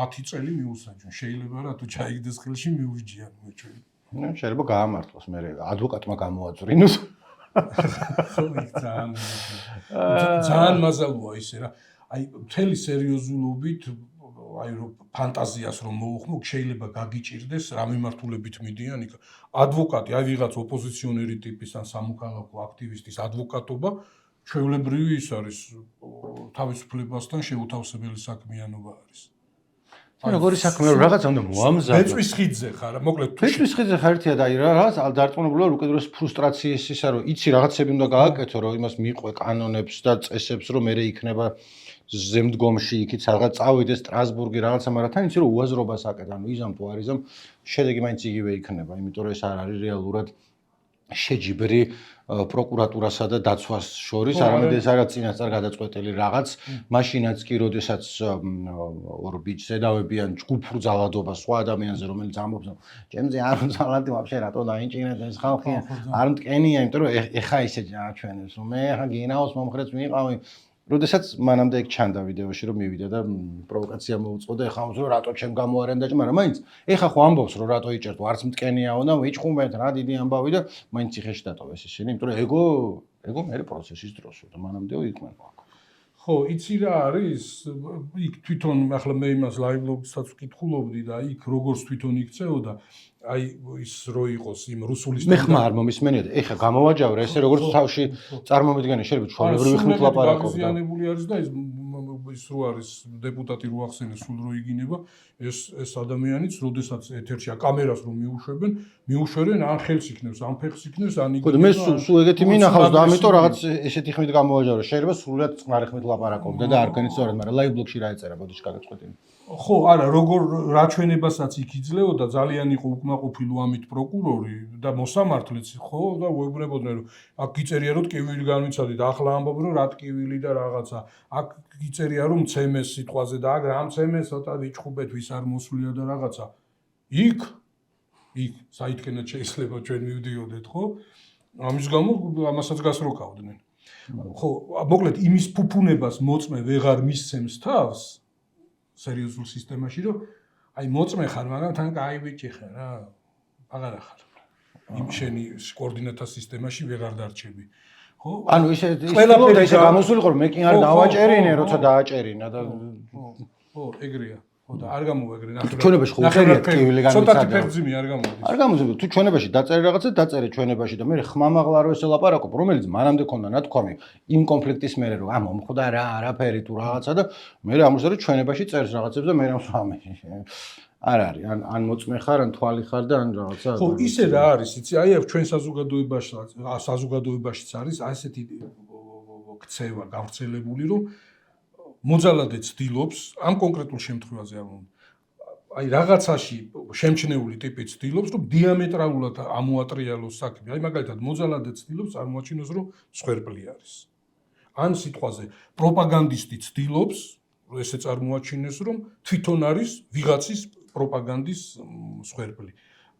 S1: 10 წელი მიუსაჯონ, შეიძლება რა თუ ჩაიგდეს ხელში მიუჯიან ჩვენ.
S2: ნუ შეიძლება გაამართლოს, მე ადვოკატმა გამოაწვრინოს.
S1: ხო, ძალიან მაზალოა ისე რა. აი მთელი სერიოზულობით აი რომ ფანტაზიას რომ მოუხმო, შეიძლება გაგიჭირდეს რა მიმართულებით მიდიან იქ. ადვოკატი, აი ვიღაც ოპოზიციონერი ტიპის ან სამოქალაქო აქტივისტის ადვოკატობა ჩვეულებრივი ის არის თავისუფლებასთან შეუთავსებელი საქმიანობა არის.
S2: როგორი საქმე რომ რაღაცა უნდა მოამზადო.
S1: ბეწვის ხიდზე ხარ, მოკლედ თუ
S2: ბეწვის ხიდზე ხარ ერთია და აი რაღაც დარწმუნებულა უკიდურეს ფრუსტრაციის ისა რომ იცი რაღაცები უნდა გააკეთო რომ იმას მიყვე კანონებს და წესებს რომ მე იქნება ზემდგომში იქით რაღაც წავიდეს სტრასბურგი რაღაცა მაგრამ თან იცი რომ უაზრობას აკეთე ანუ იზამ თუ არ იზამ შედეგი მაინც იგივე იქნება იმიტომ რომ ეს არ არის რეალურად შეჯიბრი პროკურატურასა და დაცვას შორის არამედ ეს არის წინასწარ გადაწყვეტილი რაღაც მაშინაც კი როდესაც ორ ბიჭს ედავებიან ჯგუფურ ძალადობას სხვა ადამიანზე რომელიც ამბობს ჩემზე არ ძალადი ვაფშე რატო დაინჭირეთ ეს ხალხი არ მტკენია იმიტომ რომ ეხა ისე აჩვენებს რომ მე ხა გინაოს მომხრეც ვიყავი როდესაც მანამდე ეგ ჩანდა ვიდეოში რომ მივიდა და პროვოკაცია მოუწყო და ეხა ამბობს რომ რატო ჩემ გამოარენდა მაგრამ მაინც ეხა ხო ამბობს რომ რატო იჭერთ არც მტკენიაო და ვიჭხუმეთ რა დიდი ამბავი და მაინც ციხეში დატოვეს ისინი იმიტომ რომ ეგო მე პროცესის დროსო და მანამდე იყვნენ
S1: ხო იცი რა არის იქ თვითონ ახლა მე იმას ლაივ-ბლოგსაც ვკითხულობდი და იქ როგორც თვითონ იქცეოდა აი ის რო იყოს იმ რუსული
S2: მე ხმა არ მომისმენია ეხა გამოვაჯავრე ესე როგორც თავში წარმომიდგენე შეიძლება ჩვეულებრივი ხმით ლაპარაკობდა
S1: გაზიანებული არის და ის რო არის დეპუტატი რო ახსენეს სულ რო იგინება ეს ადამიანიც როდესაც ეთერში კამერას რო მიუშვერენ ან ხელს იქნევს ან ფეხს იქნევს ან იგივე
S2: მე სულ ეგეთი მინახავს და ამიტომ რაღაც ესეთი ხმით გამოვაჯავრე შეიძლება სულად წყნარი ხმით ლაპარაკობდა და არ განიცდორად მაგრამ ლაივ-ბლოგში რა ეწერა ბოდიში გაგაწყვეტინე
S1: ხო, არა, როგორ რაჩვენებასაც იქ იძლეოდა, ძალიან იყო უკმაყოფილო ამით პროკურორი და მოსამართლეც, ხო, და უეუბნებოდნენ, რომ აქ გიწერია, რომ ტკივილი განვიცადეთ, ახლა ამბობენ, რომ რა ტკივილი და რაღაცა. აქ გიწერია, რომ მცემეს სიტყვაზე და აქ რა მცემეს, ცოტა ვიჭხუბეთ, ვის არ მოსვლია და რაღაცა. იქ საითქენად შეიძლება ჩვენ მივდიოდეთ, ხო? ამის გამო ამასაც გასროკავდნენ. ხო, მოკლედ იმის ფუფუნებას მოწმე ვეღარ მისცემს თავს. სერიოზულ სისტემაში რომ აი მოწმე ხარ მაგრამ თან კაი ბიჭი ხარ რა აღარა ხარ იმ შენი კოორდინატთა სისტემაში ვეღარ დარჩები ხო
S2: ანუ ისე გამოსულიყო რომ მე კი არ დავაჭერინე როცა დააჭერინა და
S1: ხო ეგრეა ხო და არ გამოვეგრე ნახე
S2: ჩვენებაში ხო უხერია ტკივილი განიცადა
S1: ცოტათი ფერძიმი არ გამოდის
S2: არ გამოდის თუ ჩვენებაში დაწერე რაღაცა დაწერე ჩვენებაში და მე ხმამაღლა რო ესე ლაპარაკობ რომელიც მანამდე ქონდა ნათქვამი იმ კონფლიქტის მერე რომ მომხდა რა არაფერი თუ რაღაცა და მე ამოსარო ჩვენებაში წერს რაღაცებს და მე ამსვამე არ არის ან მოწმე ხარ ან თვალი ხარ და ან რაღაცა
S1: ხო ისე რა არის იცი აი აქ ჩვენ საზოგადოებაშიც არის ასეთი ქცევა გავრცელებული რომ მოძალადე ცდილობს ამ კონკრეტულ შემთხვევაზე აი რაღაცაში შემჩნეული ტიპი ცდილობს რომ დიამეტრალურად ამოატრიალოს საქმე აი მაგალითად მოძალადე ცდილობს წარმოაჩინოს რომ სხერპლი არის ან სიტყვაზე პროპაგანდისტი ცდილობს რომ ესე წარმოაჩინოს რომ თვითონ არის ვიღაცის პროპაგანდის სხერპლი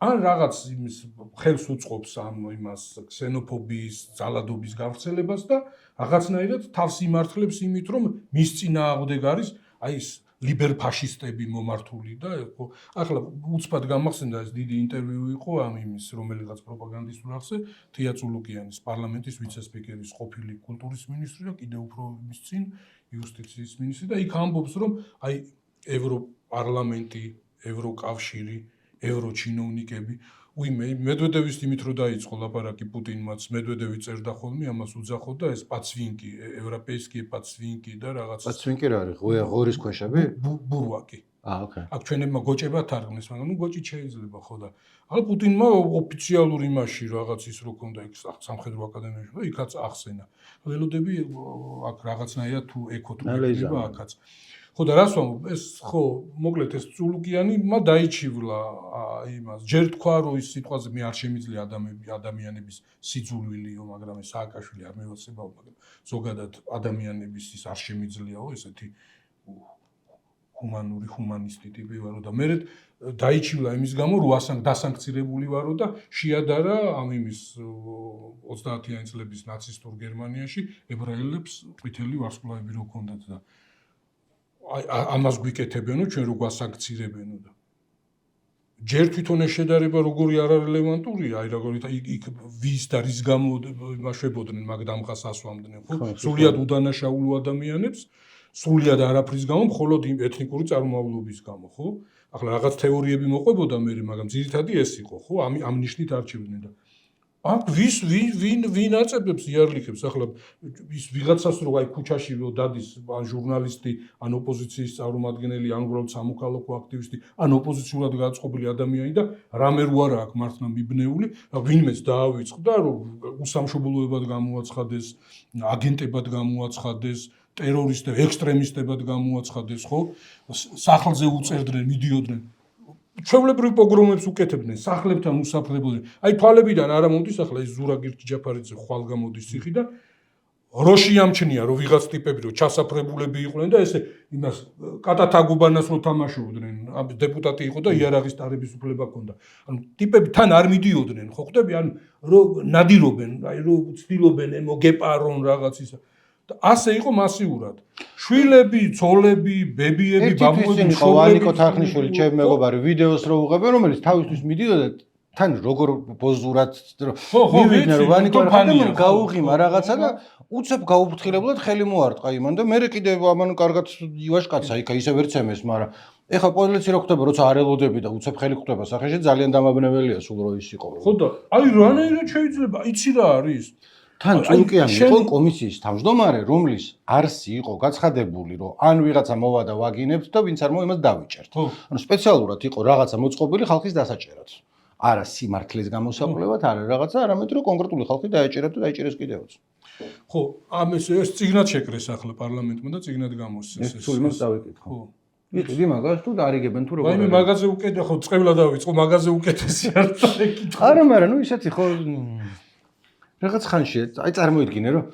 S1: ან რაღაც იმის ხელს უწყობს ამ იმას ქსენოფობიის, ძალადობის გავრცელებას და რაღაცნაირად თავს იმართლებს იმით, რომ მის წინააღმდეგ არის აი ეს ლიბერფაშისტები მომართული და ხო ახლა უცბად გამახსენდა ეს დიდი ინტერვიუ იყო ამ იმის რომელიღაც პროპაგანდისტულ ახსე თია წულუკიანის პარლამენტის ვიცე-სპიკერის ყოფილი კულტურის მინისტრი და კიდევ უფრო მის წინ იუსტიციის მინისტრი და იქ ამბობს რომ აი ევროპარლამენტი, ევროკავშირი ევროჩინოვნიკები უიმე მედვედევის იმით რომ დაიწყო ლაპარაკი პუტინმაც მედვედევი წერდა ხოლმე ამას უძახოდა ეს პაცვინკი ევროპეისკი პაცვინკი და რაღაც
S2: პაცვინკი რა არის ღორის ქვეშები
S1: ბურვაკი
S2: ოკეი
S1: აქ ჩვენებმა გოჭება თარგმნეს მაგრამ ნუ გოჭი შეიძლება ხო და ახლა პუტინმა ოფიციალურ იმაში რაღაც ის რო ქონდა იქ სამხედრო აკადემიაში და იქაც ახსენა ველოდები აქ რაღაცნაირად თუ ეკო თუ იქნება აქაც ხო და რას ვამბობ ეს ხო მოკლედ ეს წულუკიანმა დაიჩივლა იმას ჯერ თქვა რომ ის სიტყვაზე მე არ შემიძლია ადამიანების სიძულვილიო მაგრამ ეს სააკაშვილი არ მევაცებაო მაგრამ ზოგადად ადამიანების ის არ შემიძლიაო ესეთი ჰუმანისტი ტიპი ვარო და მე დაიჩივლა იმის გამო რომ დასანქცირებული ვარო და შეადარა ამ იმის 30-იანი წლების ნაცისტურ გერმანიაში ებრაელებს ყვითელი ვარსკვლავები რო ქონდათ და ამას გვიკეთებენო ჩვენ რო გვასანქცირებენო და ჯერ თვითონ ეს შედარება როგორი არარელევანტურია, აი როგორი იქ ვის და რის გამო იმაშვებოდნენ მაგ დამყას ასვამდნენ, ხო? სულიად უდანაშაულო ადამიანებს, სულიად არაფრის გამო, მხოლოდ ეთნიკური წარმომავლობის გამო, ხო? ახლა რაღაც თეორიები მოყვებოდა მე, მაგრამ ძირითადი ეს იყო, ხო? ამ ნიშნით არჩევდნენ და აქ ვინ აწებებს იარლიქებს ახლა ის ვიღაცას რო აი ქუჩაში რო დადის ან ჟურნალისტი ან ოპოზიციის წარმომადგენელი ან უბრალოდ სამოქალაქო აქტივისტი ან ოპოზიციურად გაწყობილი ადამიანი და რამე რო არა აქვს მართლა მიბნეული ვინმეც დაავიწყდა რომ უსამშობლოებად გამოაცხადეს აგენტებად გამოაცხადეს ტერორისტებად ექსტრემისტებად გამოაცხადეს ხო სახლზე უწერდნენ მიდიოდნენ ჩვეულებრივ პოგრომებს უკეთებდნენ, სახლებთან უსაფრდებოდნენ. აი თვალებიდან არა მომდის ახლა ეს ზურაგირდ ჯაფარიძე ხვალ გამოდის ციხიდან. რო შეამჩნია რომ ვიღაც ტიპები რო ჩასაფრებულები იყვნენ და ესე იმას კატათაგუბანას რო თამაშობდნენ, დეპუტატი იყო და იარაღის ტარების უფლება ჰქონდა. ანუ ტიპები თან არ მიდიოდნენ, ხო ხდები? ანუ რო ნადირობენ, აი რო ცდილობენ მოგეპარონ რაღაც ისა. და ასე იყო მასიურად. შვილები, ცოლები, ბებიები, ბაბუები,
S2: შოვლანიკო თარხნიშვილი, ჩემი მეგობარი, ვიდეოს რო უღებენ, რომელიც თავისთვის მიდიოდა თან როგორ პოზურად მივიდნენ რომ ვანიკო ხანია გაუღიმა რაღაცა და უცებ გაუფრთხილებლად ხელი მოარტყა იმან და მე კიდევ ამან კარგად ივაშკაცა იქა ისე ვერცემეს, მაგრამ ეხა პოლიცია რო ხდება, როცა არ ელოდები და უცებ ხელი ხდება სახეში ძალიან დამაბნეველია სულ რო ის იყო.
S1: ხო და აი რანაირად შეიძლება, იცი რა არის?
S2: თან წულკიანი იყო კომისიის თავმჯდომარე, რომლის არსი იყო გაცხადებული, რომ ან ვიღაცა მოვა და ვაგინებთ და ვინც არ მოვა იმას დავიჭერთ. ანუ სპეციალურად იყო რაღაცა მოწყობილი ხალხის დასაჭერად. არა სიმართლის გამოსაკვლევად, არა რაღაცა, არამედ რომ კონკრეტული ხალხი დაეჭერათ და დაიჭერეს კიდევაც.
S1: ხო, ეს წიგნად შეკრეს ახლა პარლამენტმა და წიგნად გამოსცეს.
S2: ეს სულ იმას დავიკითხო. ხო. ვიყიდი მაგას თუ დაარიგებენ თუ როგორ.
S1: აი მე მაგაზე უკეთე ხო წევლა დავიწყო, მაგაზე უკეთესი არ წაიკითხო.
S2: არა, მაგრამ ნუ ისეთი ხო რაღაც ხანში აი წარმოიდგინე რომ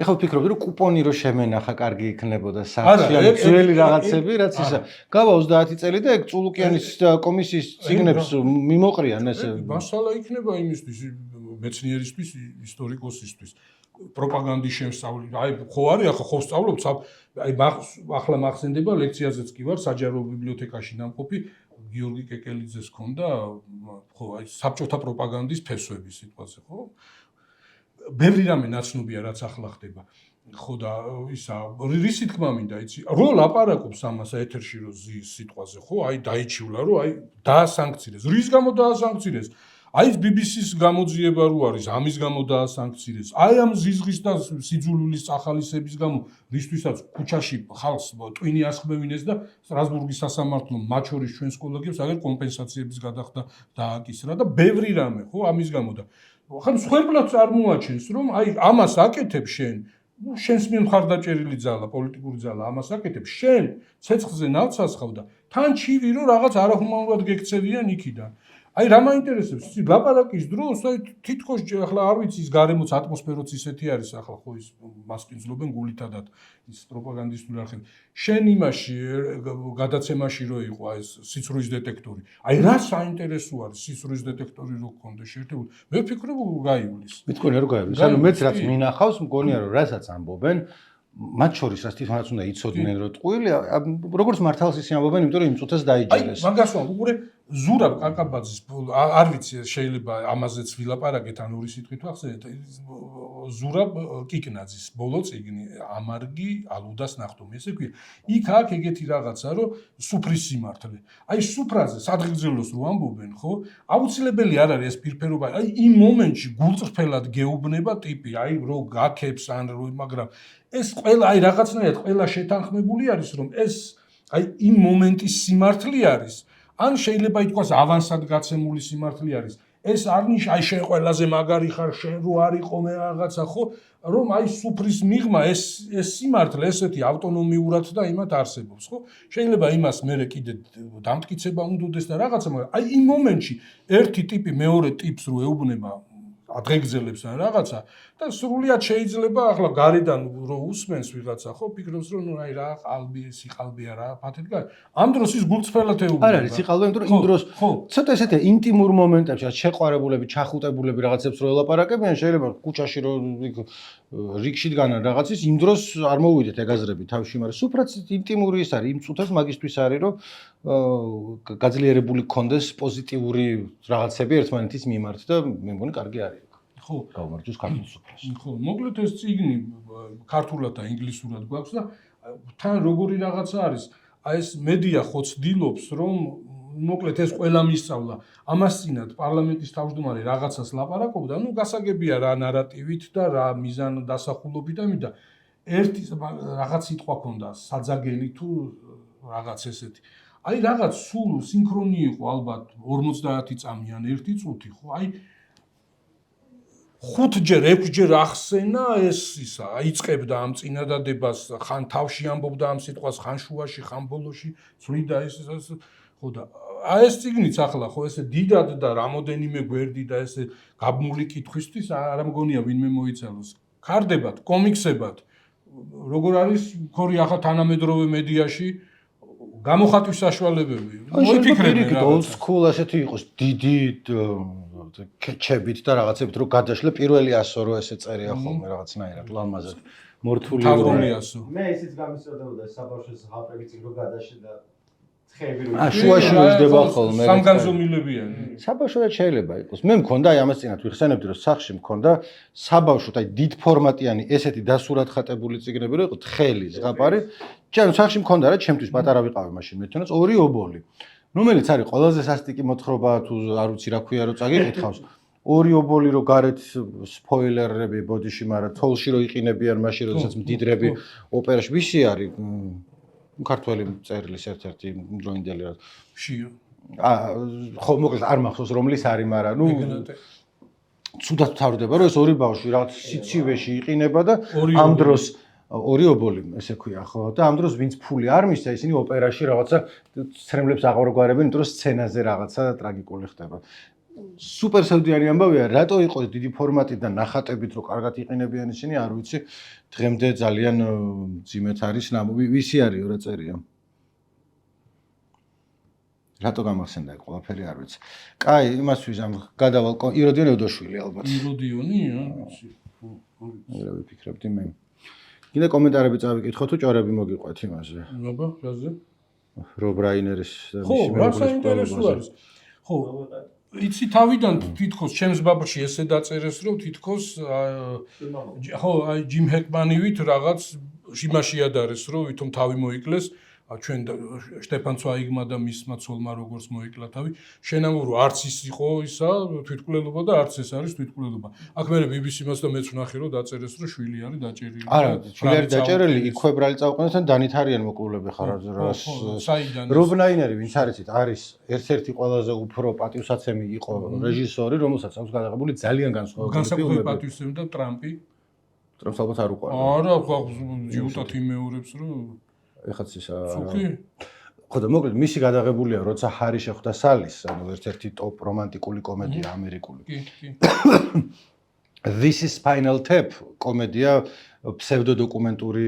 S2: ეხლა ვფიქრობდი რომ კუპონი რო შემენახა კარგი იქნებოდა საქმიანი ძველი რაღაცები რაც ისა გავა 30 წელი და ეგ წულუკიანის კომისიის ციგნებს მიმოყრიან ესე
S1: მასალა იქნება იმისთვის მეცნიერისთვის ისტორიკოსისთვის პროპაგანდის შემსწავლი აი ხო არის ახლა ხო ვსწავლობ აი ახლა მახსენდება ლექციაზეც კი ვარ საჯარო ბიბლიოთეკაში ნამყოფი გიორგი კეკელიძეს ჰქონდა ხო აი საბჭოთა პროპაგანდის ფესვები სიტყვაზე ხო ბევრი რამე ნაცნობია რაც ახლა ხდება ხო და ისა რისი თქმა მინდა იცი რო ლაპარაკობს ამას ეთერში რო ზის სიტყვაზე ხო აი დაიჩივლა რომ აი დაასანქცირეს რის გამო დაასანქცირეს აი BBC-ს გამოძიება რო არის ამის გამო დაასანქცირეს აი ამ ზიზღის და სიძულვილის ახალისების გამო რისთვისაც ქუჩაში ხალხს ტვინი ასხმევინეს და სტრასბურგის სასამართლომ მათ შორის ჩვენს კოლეგებს აგერ კომპენსაციების გადახდა დააკისრა და ბევრი რამე ხო ამის გამო და ხან სხვებლად წარმოაჩენს რომ აი ამას აკეთებ შენ შენს მიმხარდაჭერილი ძალა პოლიტიკური ძალა ამას აკეთებ შენ ცეცხლზე ნავცას ხავ და თან ჩივი რომ რაღაც არახუმანურად გექცევიან იქიდან აი რა მაინტერესებს იცი ლაპარაკის დროს აი თითქოს ახლა არ ვიცი ის გარემოც ატმოსფეროც ისეთი არის ახლა ხო ის მასპინძლობენ გულითადად ის პროპაგანდისტული არხები შენ იმაში გადაცემაში რო იყო აი ეს სიცრუის დეტექტორი აი რა საინტერესო არის სიცრუის დეტექტორი რო გქონდა შეერთებული მე ვფიქრობ გაივლის
S2: მეთქონია რომ გაივლის ანუ მეც რაც მინახავს მგონია რომ რასაც ამბობენ მათ შორის რაც თვითონაც უნდა იცოდნენ რომ ტყუილი როგორც მართალს ისე ამბობენ იმიტომ რომ იმ წუთას დაიჯერეს
S1: აი მაგას ვამბობ ზურაბ კაკაბაძის არ ვიცი შეიძლება ამაზეც ვილაპარაკეთ ან ორი სიტყვით ვახსენეთ ზურაბ კიკნაძის ბოლო წიგნი ამარგი ალუდას ნახტომი ესე ქვია იქ აქ ეგეთი რაღაცა რომ სუფრის სიმართლე აი სუფრაზე სადღეგრძელოს რო ამბობენ ხო აუცილებელი არ არის ეს პირფერობა აი იმ მომენტში გულწრფელად გეუბნება ტიპი აი რო გაქებს ან რო მაგრამ ეს ყველა აი რაღაცნაირად ყველა შეთანხმებული არის რომ ეს აი იმ მომენტის სიმართლე არის ან შეიძლება ითქვას ავანსად გაცემული სიმართლე არის ეს არ ნიშნავს აი შენ ყველაზე მაგარი ხარ შენ რო არ იყო მე რაღაცა ხო რომ აი სუფრის მიღმა ეს სიმართლე ესეთი ავტონომიურად და იმათ არსებობს ხო შეიძლება იმას მე კიდე დამტკიცება უნდოდეს და რაღაცა მაგრამ აი იმ მომენტში ერთი ტიპი მეორე ტიპს რო ეუბნება ადღეგრძელებს ან რაღაცა და სრულიად შეიძლება ახლა გარედან რო უსმენს ვიღაცა ხო ფიქრობს რომ ნუ აი რა ყალბი სიყალბია რა ფათეთ გარ ამ დროს ის გულწრფელად ეუბნება
S2: არ არის სიყალბე იმიტომ რომ იმ დროს ცოტა ესეთი ინტიმურ მომენტებში შეყვარებულები ჩახუტებულები რაღაცებს რო ელაპარაკებიან შეიძლება კუჩაში რო რიგში დგანან რაღაცის იმ დროს არ მოვიდეთ ეგაზრები თავში მაგრამ სუფრაც ინტიმური ის არის იმ წუთას მაგისტვის არის რომ გაძლიერებული კონდეს პოზიტიური რაღაცები ერთმანეთის მიმართ და მე მგონი კარგი არის
S1: ხო
S2: გავმარჯოს ქართულ სუფრას
S1: ხო მოკლედ ეს წიგნი ქართულად და ინგლისურად გვაქვს და თან როგორი რაღაცა არის აი ეს მედია ხო ცდილობს რომ მოკლედ ეს ყველა მისწავლა ამას წინათ პარლამენტის თავმჯდომარე რაღაცას ლაპარაკობდა ნუ გასაგებია რა ნარატივით და რა მიზან დასახულობით და იმით და ერთი რაღაც სიტყვა ქონდა საძაგელი თუ რაღაც ესეთი აი რაღაც სულ სინქრონი იყო ალბათ 50 წამიან ერთი წუთი ხო აი 5-ჯერ 6-ჯერ ახსენა ეს ისა აიწყებდა ამ წინადადებას ხან თავში ამბობდა ამ სიტყვას ხან შუაში ხან ბოლოში წვიდა ეს ხო და აი ეს წიგნიც ახლა ხო ესე დიდად და რამოდენიმე გვერდი და ესე გაბმული კითხვისთვის არ მგონია ვინმე მოიცალოს ქარდებათ კომიქსებად როგორ არის ხორი ახლა თანამედროვე მედიაში გამოხატვის საშუალებები
S2: მოიფიქრებთ რა old school ასეთი იყოს დიდი კეჩებით და რაღაცებით რომ გადაშლე პირველი 100 რო ესე წერია ხოლმე რაღაცნაირად ლამაზად მორთული
S3: მე ისიც გამისწორდებოდა საბავშვოს ჰაპრები წიგნო გადაშლე და ცხები რო
S2: შუაში უძდება ხოლმე
S1: სამგანზომილებიანი
S2: საბავშვოდ შეიძლება იყოს მე მქონდა აი ამას წინათ ვიხსენებდი რომ სახში მქონდა საბავშვოდ აი დიდ ფორმატიანი ესეთი დასურათხატებული წიგნები რო იყო თხელი ზღაპარი ჩემ სახში მქონდა რა ჩემთვის პატარა ვიყავი მაშინ მე თვითონაც ორი ობოლი რომელიც არის ყველაზე სასტიკი მოთხრობა თუ არ ვიცი რა ქვია რომ წაგიკითხავს ორი ობოლი რო გარეთ სპოილერები ბოდიში მაგრამ თოლში რო იყინებიან მაშინ როდესაც მდიდრები ოპერაში ვისი არის ქართველი წერილის ერთ-ერთი დროინდელი რა
S1: შიო
S2: ხო მოკლედ არ მახსოვს რომლის არის მაგრამ ნუ ცუდად თავდება რომ ეს ორი ბავშვი რაღაც სიცივეში იყინება და ამ დროს ორი ობოლი ესე ქვია ხო და ამ დროს ვინც ფული არ მისცა ისინი ოპერაში რაღაცა ცრემლებს აღარგვარებენ იმიტომ რომ სცენაზე რაღაცა ტრაგიკული ხდება სუპერ სევდიანი ამბავია რატო იყო დიდი ფორმატი და ნახატებით რო კარგად იყინებიან ისინი არ ვიცი დღემდე ძალიან ძიმეთ არის ვისი არისო რა წერია რატო გამახსენდა ეს ყველაფერი არ ვიცი კაი იმას ვიზამ გადავალ იროდიონ ევდოშვილი ალბათ
S1: იროდიონი არ ვიცი
S2: რა ვიფიქრებდი მე კიდე კომენტარები წავიკითხო თუ ჭორები მოგიყვეთ იმაზე
S1: აბა რაზე
S2: რობ რაინერის და
S1: მისი მეუღლის პრობლემაზე ხო იცი თავიდან თითქოს ჩემს ბაბაში ესე დაწერეს რომ თითქოს ხო აი ჯიმ ჰეკმანივით რაღაც იმაში ადარეს რომ ვითომ თავი მოიკლეს ჩვენ შტეფან ცვაიგმა და მისმა ცოლმა როგორც მოიკლა თავი შენამურო არც ის იყო ისა თვითკვლელობა და არც ეს არის თვითკვლელობა აქ მე BBC-მას და მეც ვნახე რომ დაწერეს რომ შვილი არის დაჭერილი
S2: არა შვილი არის დაჭერილი იქვე ბრალი წაუყენეს და დანითარიან მოკულები ხარ რობ რაინერი ვინც არის ერთ-ერთი ყველაზე უფრო პატივსაცემი იყო რეჟისორი რომელსაც აქვს გადაღებული ძალიან განსხვავებული
S1: პატივსაცემი და ტრამპი
S2: ტრამპს ალბათ არ უყვარდა
S1: არა ხო ჯიუტად იმეორებს რომ
S2: ეხაც ისა ხო და მოკლედ მისი გადაღებულია როცა ჰარი შეხვდა სალის ანუ ერთ-ერთი ტოპ რომანტიკული კომედია ამერიკული This is Spinal Tap კომედია ფსევდოდოკუმენტური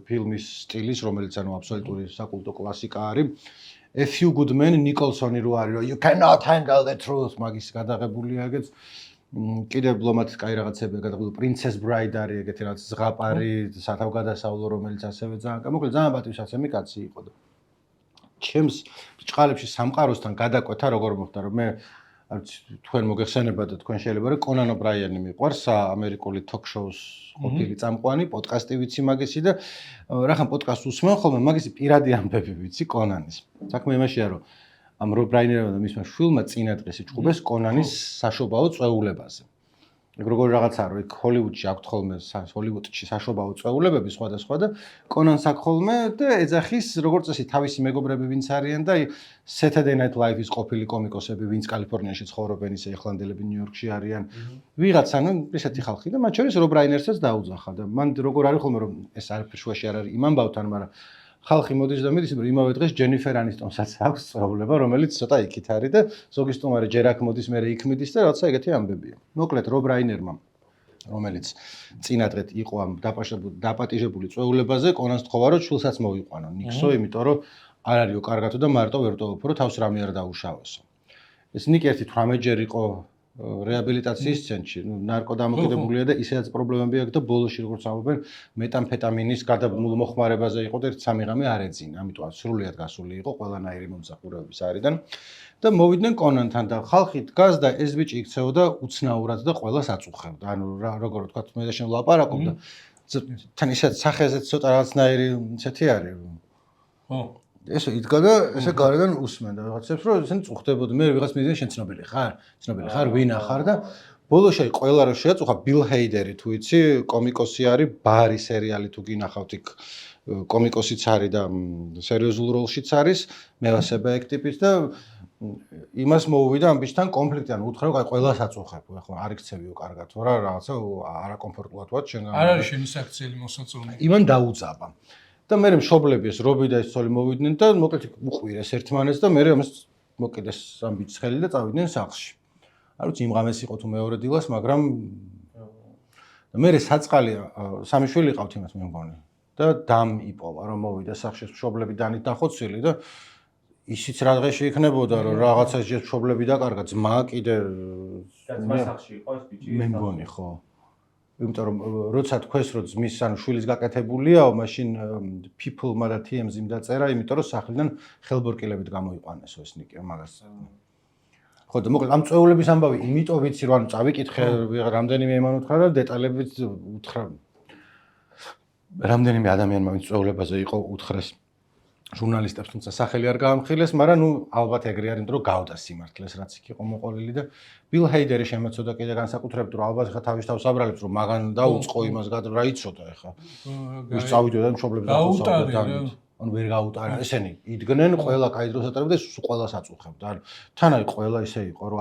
S2: ფილმის სტილის რომელიც ანუ აბსოლუტური საკულტო კლასიკა არის A Few Good Men ნიკოლსონი რო არის You cannot handle the truth მაგის გადაღებულია ეგეც კიდევ ბლომატის კაი რაღაცები გადაღებული Princess Bride არის ეგეთი რაღაც ზღაპარი სათავგადასავლო რომელიც ასევე ძალიან მოკლედ ძალიან პატივსაცემი კაცი იყო და ჩემს ჭყალებში სამყაროსთან გადაკვეთა როგორ მოხდა რომ მე არ ვიცი თქვენ მოგეხსენება და თქვენ შეიძლება რომ კონან ობრაიანი მიყვარს ამერიკული ток-შოუს ყოფილი წამყვანი პოდკასტი ვიცი მაგისი და რახან პოდკასტს უსმენ ხოლმე მაგისი პირადი ამბები ვიცი კონანის საქმე იმაშია რომ ამ რობ რაინერმა და მისმა შვილმა წინა დღეს იჭუბეს კონანის საშობაო წვეულებაზე. ეგ როგორ რაღაცაა რომ იქ ჰოლივუდში აქვთ ხოლმე ჰოლივუდში საშობაო წვეულებები სხვადასხვა და კონანს აქვს ხოლმე და ეძახის როგორც წესი თავისი მეგობრები ვინც არიან და Saturday Night Live-ის ყოფილი კომიკოსები ვინც კალიფორნიაში ცხოვრობენ ისე ირლანდელები ნიუ-იორკში არიან ვიღაცა ანუ ესეთი ხალხი და მათ შორის რობ რაინერსაც დაუძახა და მან როგორ არის ხოლმე რომ ეს არაფერ შუაში არ არის იმ ამბავთან მაგრამ ხალხი მოდის და მიდის, რომ იმავე დღეს ჯენიფერ ანისტონსაც აქვს სწავლება, რომელიც ცოტა იქით არის და ზოგი სტუმარი ჯერ აქ მოდის, მერე იქ მიდის და რაღაცა ეგეთი ამბებია. მოკლედ რობ რაინერმა, რომელიც წინადღეთ იყო ამ დაპატიჟებული წვეულებაზე, კონანს თხოვა, რომ შვილსაც მოიყვანო ნიქსო, იმიტომ რომ არ არისო კარგათო და მარტო ვერ ტოვებო, რომ თავს რამე არ დაუშავოსო. ეს ნიკი ერთი 18 ჯერ იყო რეაბილიტაციის ცენტრში, ნარკოდამოკიდებულია და ისედაც პრობლემები აქვს და ბოლოში როგორც ამბობენ, მეტამფეტამინის გადაბმულ მოხმარებაზე იყო და 1-3 ღამე არ ეძინა, ამიტომ სრულიად გასული იყო ყველანაირი მომსახურებების არიდან და მოვიდნენ კონანთან და ხალხი დგას და ეს ბიჭი იქცეოდა უცნაურად და ყველას აწუხებდა. ანუ როგორ ვთქვა, მე და შენ ვლაპარაკობდა. თან ისეთ სახეზე ცოტა რაღაცნაირი ისეთი არის.
S1: ხო.
S2: ესე იდგა და ესე გარედან უსმენდა რაღაცებს, რომ ესენი წუხდებოდნენ. მე ვიღაც მიზენ შენ ცნობილი ხარ? ცნობილი ხარ? ვინ ახარ და ბოლოში ყველა რა შეაწუხა ბილ ჰეიდერი თუ იცი, კომიკოსი არის, ბარი სერიალი თუ გინახავთ იქ კომიკოსიც არის და სერიოზულ როლშიც არის, მევასება ეგ ტიპის და იმას მოუვიდა ამ ბიჭთან კონფლიქტი, ანუ უთხრა რომ ყველას აწუხებ, ხო, არ იქცევიო კარგად, რა რაღაცა არაკომფორტულად ვარ შენ.
S1: არ არის შენი საქციელი მოსაწონი.
S2: იმან დაუძაბა. და მე მშობლები ეს რობი და ეს ცოლი მოვიდნენ და მოკლედ უყვირეს ერთმანეთს და მე ამას მოკიდეს ამ ბიჭს ხელი და წავიდნენ სახლში. არ ვიცი იმ ღამეს იყო თუ მეორე დილას, მაგრამ მე საწყალი სამი შვილი ყავთ იმას მე მგონი და დამიპოვა რომ მოვიდა სახლში მშობლები დანით დახოცილი და ისიც რა დღეში იქნებოდა რომ რაღაცა მშობლები დაკარგა, ძმა კიდე
S3: ძმა სახლში იყო ეს ბიჭი.
S2: მე მგონი ხო. იმიტომ რომ როცა თქვეს რომ ძმის ანუ შვილის გაკეთებულიაო, მაშინ people-მა და TMZ-მ დაწერა, იმიტომ რომ სახლიდან ხელბორკილებით გამოიყვანესო ეს ნიკი მაგას. ხო და მოკლედ ამ წვეულების ამბავი იმიტომ ვიცი რომ ანუ წავიკითხე რამდენიმე იმან უთხრა და დეტალებით უთხრა რამდენიმე ადამიანმა ვინც წვეულებაზე იყო უთხრეს ჟურნალისტებს, თუმცა სახელი არ გაამხილეს, მაგრამ ნუ ალბათ ეგრე არის, რომ გავდა სიმართლეს, რაც იქ იყო მოყოლილი და ბილ ჰეიდერი შემეცოდა კიდე განსაკუთრებით, რომ ალბათ ხა თავის თავს აბრალებს, რომ მაგან დაუწყო იმას რა იცოდა ეხა. ის წავიდოდა მშობლებს
S1: დაუტარდა.
S2: ანუ ვერ გაუტარა. ესენი იდგნენ, ყველა კაი დროს ატარებდა, ყველას აწუხებდა. ანუ თან აი ყველა ისე იყო, რომ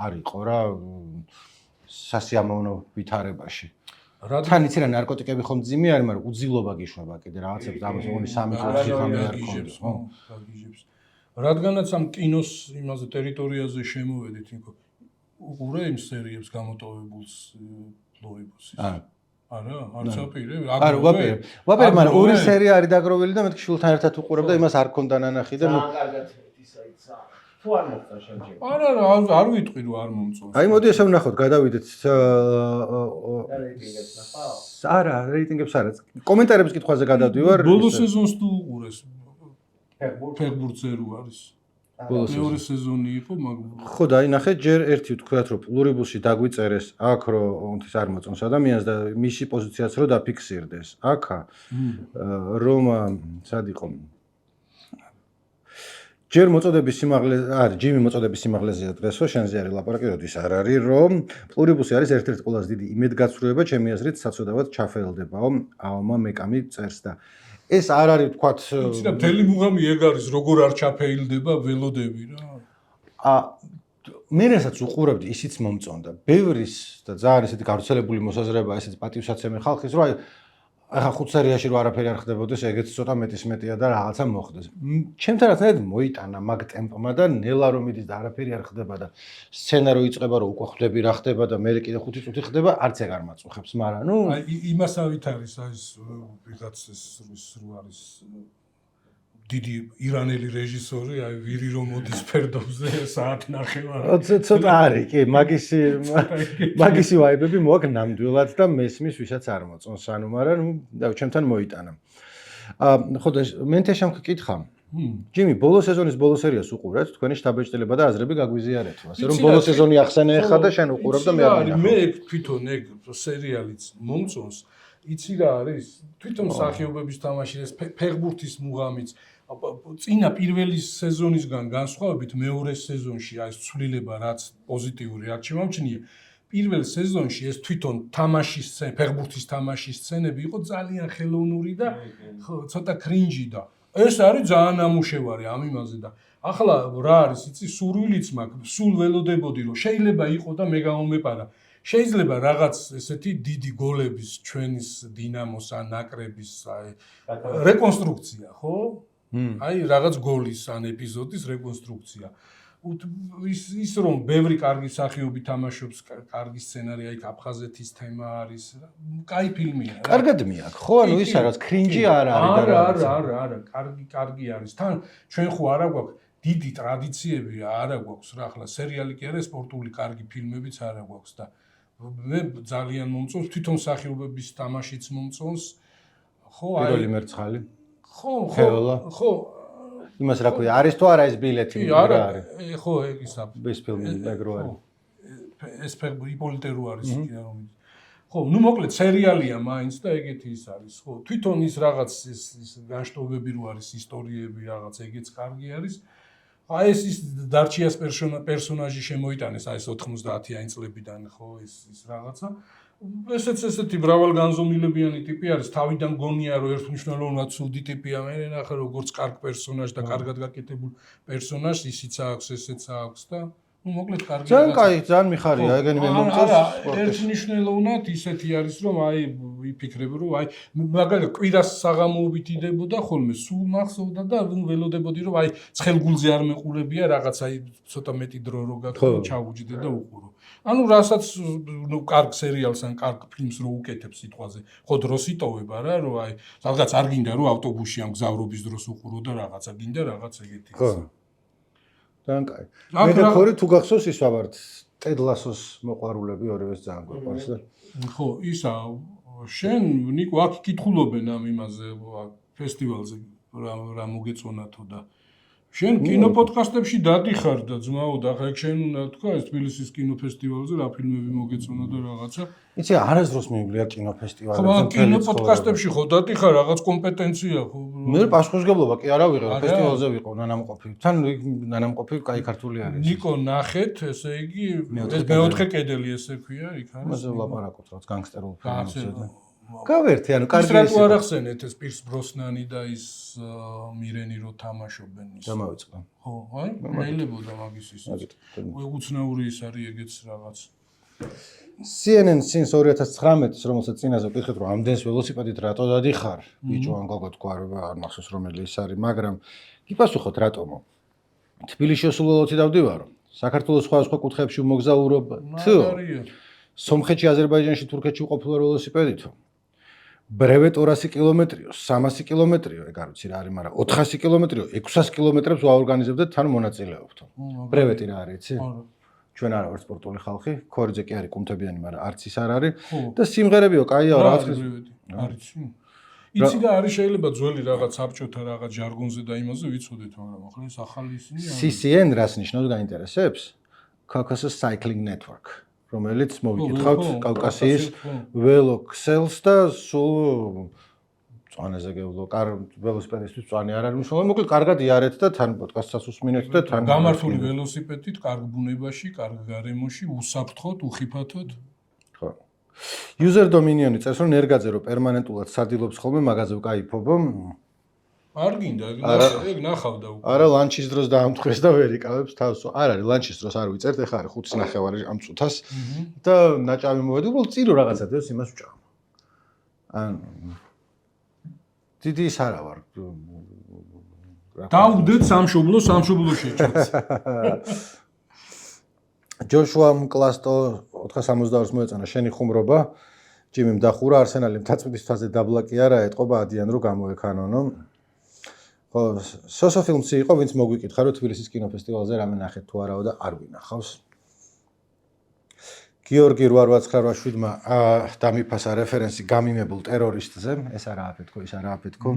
S2: არ იყო რა სასიამოვნო ვითარებაში. თან იცი რა ნარკოტიკები ხომ ძიმე არის, მაგრამ უძილობა გიშვება კიდე რაღაცებს ამას მოგონი 3-4 ღამე არ გიჟებს, ხო?
S1: გაგიჟებს. რადგანაც ამ კინოს იმაზე ტერიტორიაზე შემოვედით, იქო უყურე იმ სერიებს გამოტოვებულს ფლოიბუსის. არა, არც აპირე.
S2: არა, ვაპირე, მაგრამ ორი სერია არის დაგროვილი და მეთქი შვილთან ერთად უყურებ და იმას არ ქონდა ნანახი და
S3: ძალიან კარგად ისა თუ არ მოხდა შემჯერ.
S1: არა, არ ვიტყვი რომ არ მომწონს.
S2: აი მოდი ესე ვნახოთ, გადავიდეთ.
S3: რეიტინგებს ნახავ?
S2: არა, რეიტინგებს არა. კომენტარების კითხვაზე გადავდივარ.
S1: ბოლო სეზონს თუ უყურეს. ფეხბურთზე რო არის. მეორე სეზონი იყო, მაგრამ
S2: ხო და აი ნახე, ჯერ ერთი ვთქვათ, რომ პლურიბუსში დაგვიწერეს აქ, რომ თის არ მოწონს ადამიანს და მისი პოზიციაც რო დაფიქსირდეს. აქა რომ სად იყო? ჯერ მოწოდების სიმაღლე, არა, ჯიმი მოწოდების სიმაღლეზეა დღესო, შენზე არის ლაპარაკი, როდის არ არის, რომ პლურიბუსი არის ერთ-ერთი ყველაზე დიდი იმედგაცრუება, ჩემი აზრით, საცოდავად ჩაფეილდებაო, ამა მეკამი წერს და ეს არ არის ვთქვათ,
S1: იცი რა, მთელი მუღამი ეგ არის, როგორ არ ჩაფეილდება ველოდები რა.
S2: მე რასაც უყურებდი, ისიც მომწონდა. ბევრის და ძალიან ესეთი გავრცელებული მოსაზრება, ესეთი პატივსაცემი ხალხის, რომ აი ახლა 5 სერიაში რო არაფერი არ ხდებოდეს, ეგეც ცოტა მეტისმეტია და რაღაცა მოხდეს. ჩემთან რაღაცნაირად მოიტანა მაგ ტემპმა და ნელა რომ მიდის და არაფერი არ ხდება და სცენა რო იწყება, რომ უკვე ხვდები რა ხდება და მე კიდე 5 წუთი ხდება, არც ეგ არ მაწუხებს, მაგრამ ნუ
S1: აი იმასავით არის აი ვიღაც ეს რო არის დიდი ირანელი რეჟისორი, აი ვირი რომ მოდის ფერდობზე საათი ნახევარი.
S2: ცოტა არის, კი, მაგისი ვაიბები მოაქვს ნამდვილად და მესმის ვისაც არ მოწონს, ანუ მაგრამ ნუ ჩემთან მოიტანა. ხო და მენთე შემკითხა. ჯიმი, ბოლო სეზონის ბოლო სერიას უყურეთ, თქვენი შთაბეჭდილება და აზრები გაგვიზიარეთ, ასე რომ ბოლო სეზონი ახსენე ახლა და შენ უყურებ და მე არ მინახავ.
S1: მე თვითონ ეგ სერიალიც მომწონს. იცი რა არის? თვითონ სახიობების თამაში ეს ფეხბურთის მუღამიც წინა პირველი სეზონისგან განსხვავებით მეორე სეზონში აი ეს ცვლილება რაც პოზიტიური არ შემამჩნია. პირველ სეზონში ეს თვითონ თამაშის ფეხბურთის თამაშის სცენები იყო ძალიან ხელოვნური და ცოტა კრინჯი და ეს არის ძალიან ამუშევარი ამ იმაზე და ახლა რა არის იცი სურვილიც მაქვს სულ ველოდებოდი რომ შეიძლება იყო და მე გამომეპარა შეიძლება რაღაც ესეთი დიდი გოლების ჩვენის დინამოს ან ნაკრების რეკონსტრუქცია, ხო? აი რაღაც გოლის ან ეპიზოდის რეკონსტრუქცია. ის რომ ბევრი კარგი სახიობი თამაშობს, კარგი სცენარი, აი აფხაზეთის თემა არის, კაი ფილმია რა.
S2: კარგად მიაქ, ხო? ანუ ის რაღაც კრინჯი არ არის და რაღაც.
S1: არა, კარგი არის. თან ჩვენ ხო არა გვაქვს დიდი ტრადიციები არა გვაქვს რა, ახლა სერიალი კი არა, სპორტული კარგი ფილმებიც არა გვაქვს და მე ძალიან მომწონს თვითონ სახიობების თამაშიც მომწონს. ხო, აი
S2: პირველი მერცხალი.
S1: ხო.
S2: იმას რა ქვია, არის თუ არა ეს ბილეთი?
S1: არა, ხო, ისა
S2: ეს ფილმი ეგრო არის.
S1: ეს ფილმი იპოლიტე რო არის იქ რა რომ. ხო, ნუ მოკლედ სერიალია მაინც და ეგეთი ის არის, ხო. თვითონ ის რაღაც ის განშტოებები რო არის, ისტორიები რაღაც ეგეც კარგი არის. აი ეს დარჩიას პერსონაჟი შემოიტანეს აი ეს 90-იანი წლებიდან, ხო, ის რაღაცა. ესეთი მრავალგანზომილებიანი ტიპი არის, თავიდან გონია რომ ერთმნიშვნელოვნად ცუდი ტიპია, მე ნახე როგორც კარგ პერსონაჟს და კარგად გაკეთებულ პერსონაჟს, ისიც აქვს, ესეც აქვს და ნუ მოკლედ კარგი.
S2: ძალიან კაი, ძალიან მიხარია, ეგენი მე მომწონს.
S1: ერთმნიშვნელოვნად ისეთი არის რომ აი ვიფიქრებ რომ აი მაგალითად კვირას საღამოობით იდებოდა ხოლმე, სულ მახსოვდა და ველოდებოდი რომ აი ცხელგულზე არ მეყურებია რაღაც აი ცოტა მეტი დრო რო გაქვს ჩავუჯდე და უყურო. ანუ რასაც ნუ კარგ სერიალს ან კარგ ფილმს რო უკეთებ სიტყვაზე, ხო დროს იტოვება რა, რომ აი რაღაც არ გინდა რომ ავტობუსში ან გზავრობის დროს უყურო და რაღაცა გინდა რაღაც ეგეთი.
S2: ხო. ძალიან კაი. მე და ქორი თუ გახსოვს ის ვაბართ ტედ ლასოს მოყვარულები ორივეს ძალიან გვიყვარს და
S1: ხო, ისა შენ ნიკო აქ კითხულობენ ამ იმაზე ფესტივალზე რა მოგეწონათო და შენ კინოპოდკასტებში დადიხარ და ძმაო და ხა შენ უნდა თქვა ეს თბილისის კინოფესტივალზე რა ფილმები მოგეწონა და რაღაცა.
S2: იცი არასდროს მივიდა კინოფესტივალებზე.
S1: ხო, კინოპოდკასტებში ხო დადიხარ რაღაც კომპეტენცია ხო.
S2: მე პასუხისგებლობა კი არა ვიღებ, ფესტივალზე ვიყო ნანამყოფი. თან ნანამყოფი კაი ქართული არის.
S1: ნიკო ნახეთ, ესე იგი ეს მეოთხე კედელი ესე ქვია, იქ არის.
S2: მასე ვლაპარაკობთ რაღაც განგსტერულ ფილმებზე და გავერთი, ანუ კარგი
S1: ის რა ახსენეთ ეს პირს ბროსნანი და ის მირენი რო თამაშობენ ის.
S2: დამავიწყდა.
S1: ხო, აი, მეელებოდა მაგის ის. უცნაური ის არის ეგეც რაღაც.
S2: CNN since 2019-ის, რომელსაც წინაზე ვკითხეთ, რომ ამდენს ველოსიპედით რატო დადიხარ? ბიჭო ან გოგო თქვა, არ მახსოვს რომელი ის არის, მაგრამ გიპასუხოთ რატომო. თბილისში სულელოთი დავდივარო. საქართველოს სხვა კუთხეებში მოგზაურობ თუ სომხეთში, აზერბაიჯანში, თურქეთში ვყოფილვარ ველოსიპედითო. ბრევე 200 კილომეტრიო, 300 კილომეტრიო, ეგ არ ვიცი რა არის, მაგრამ 400 კილომეტრიო, 600 კილომეტრებს ვაორგანიზებდეთ, თან მონაწილეობთო. ბრევეტი რა არის, იცი? ჩვენ არა ვართ სპორტული ხალხი, ქორიძე კი არის კუნთებიანი, მაგრამ არც ის არ არის და სიმღერებიო, კაია რაღაც
S1: არის. იცი და არის შეიძლება ძველი რაღაც საბჭოთა რაღაც ჟარგონზე და იმაზე ვიცოდეთ, მაგრამ ახლა ეს ახალი ისინი არის.
S2: CCN რას ნიშნავს გაინტერესებს? Caucasus Cycling Network. რომელიც მოვიკითხავთ კავკასიის ველოქსელს და სულ წვანეზე გევლო, ველოსიპედისტვის წვანი არ არის მნიშვნელოვანი, მოკლედ კარგად იარეთ და თან პოდკასტსაც უსმინეთ და თან
S1: გამართული ველოსიპედით, კარგ ბუნებაში, კარგ გარემოში, უსაფრთხოდ, უხიფათოდ.
S2: ხო. User Dominion-ი წერს, რომ ნერგაძე რო პერმანენტულად სადილობს ხოლმე, მაგაზე ვკაიფობ.
S1: არ გინდა, ეგ ნახავდა უკვე.
S2: არა, ლანჩის დროს დაამტყრეს და ვერ იკავებს თავს. არ არის, ლანჩის დროს არ ვიწერთ, ეხლა არის 5:30 ამ წუთას და ნაჭამი მოვედი, უბრალოდ წირო რაღაცა დევს იმას ვჭამ. ან დიდი ის არა ვარ.
S1: დაუდეთ სამშობლო შეჭრას.
S2: ჯოშუა მკლასტო 472-ს მოეწონა შენი ხუმრობა. ჯიმიმ დახურა არსენალი მთაწმინდის თვაზე დაბლა კი არა ეტყობა ადიან რო გამოეკანონო. ხო, სოსო ფილმში იყო, ვინც მოგვიკითხა, რომ თბილისის კინოფესტივალზე რამე ნახეთ თუ არაო და არ ვინახავს. გიორგი 8897-მა დამიფასა რეფერენსი გამიმებულ ტერორისტზე, ეს არაა ფეთქო, ის არაა ფეთქო.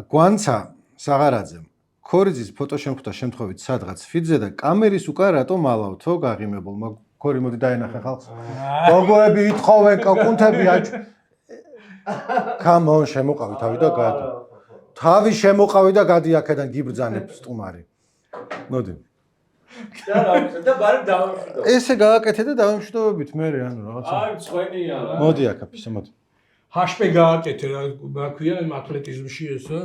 S2: გვანცა საღარაძემ ქორიძის ფოტო შემხვდა შემთხვევით სადღაც ფიდზე და კამერის უკან რატო მალავთო გაღიმებულ. ქორი მოდი დაენახე ხალხს. გოგოები ითხოვენ, კუნთები აჭ Come on, შემოყავი თავი და გადი. თავი შემოყავი და გადი აქედან გიბრძანებ სტუმარი. მოდი.
S3: და ბარემ დავამშვიდობ.
S2: ესე გააკეთე და დავამშვიდობებით მე ანუ რაღაცა.
S3: აი, წვენია რა.
S2: მოდი აქაფისე, მოდი.
S1: ჰაშპე გააკეთე რა ქვია იმ ატლეტიზმში ესა?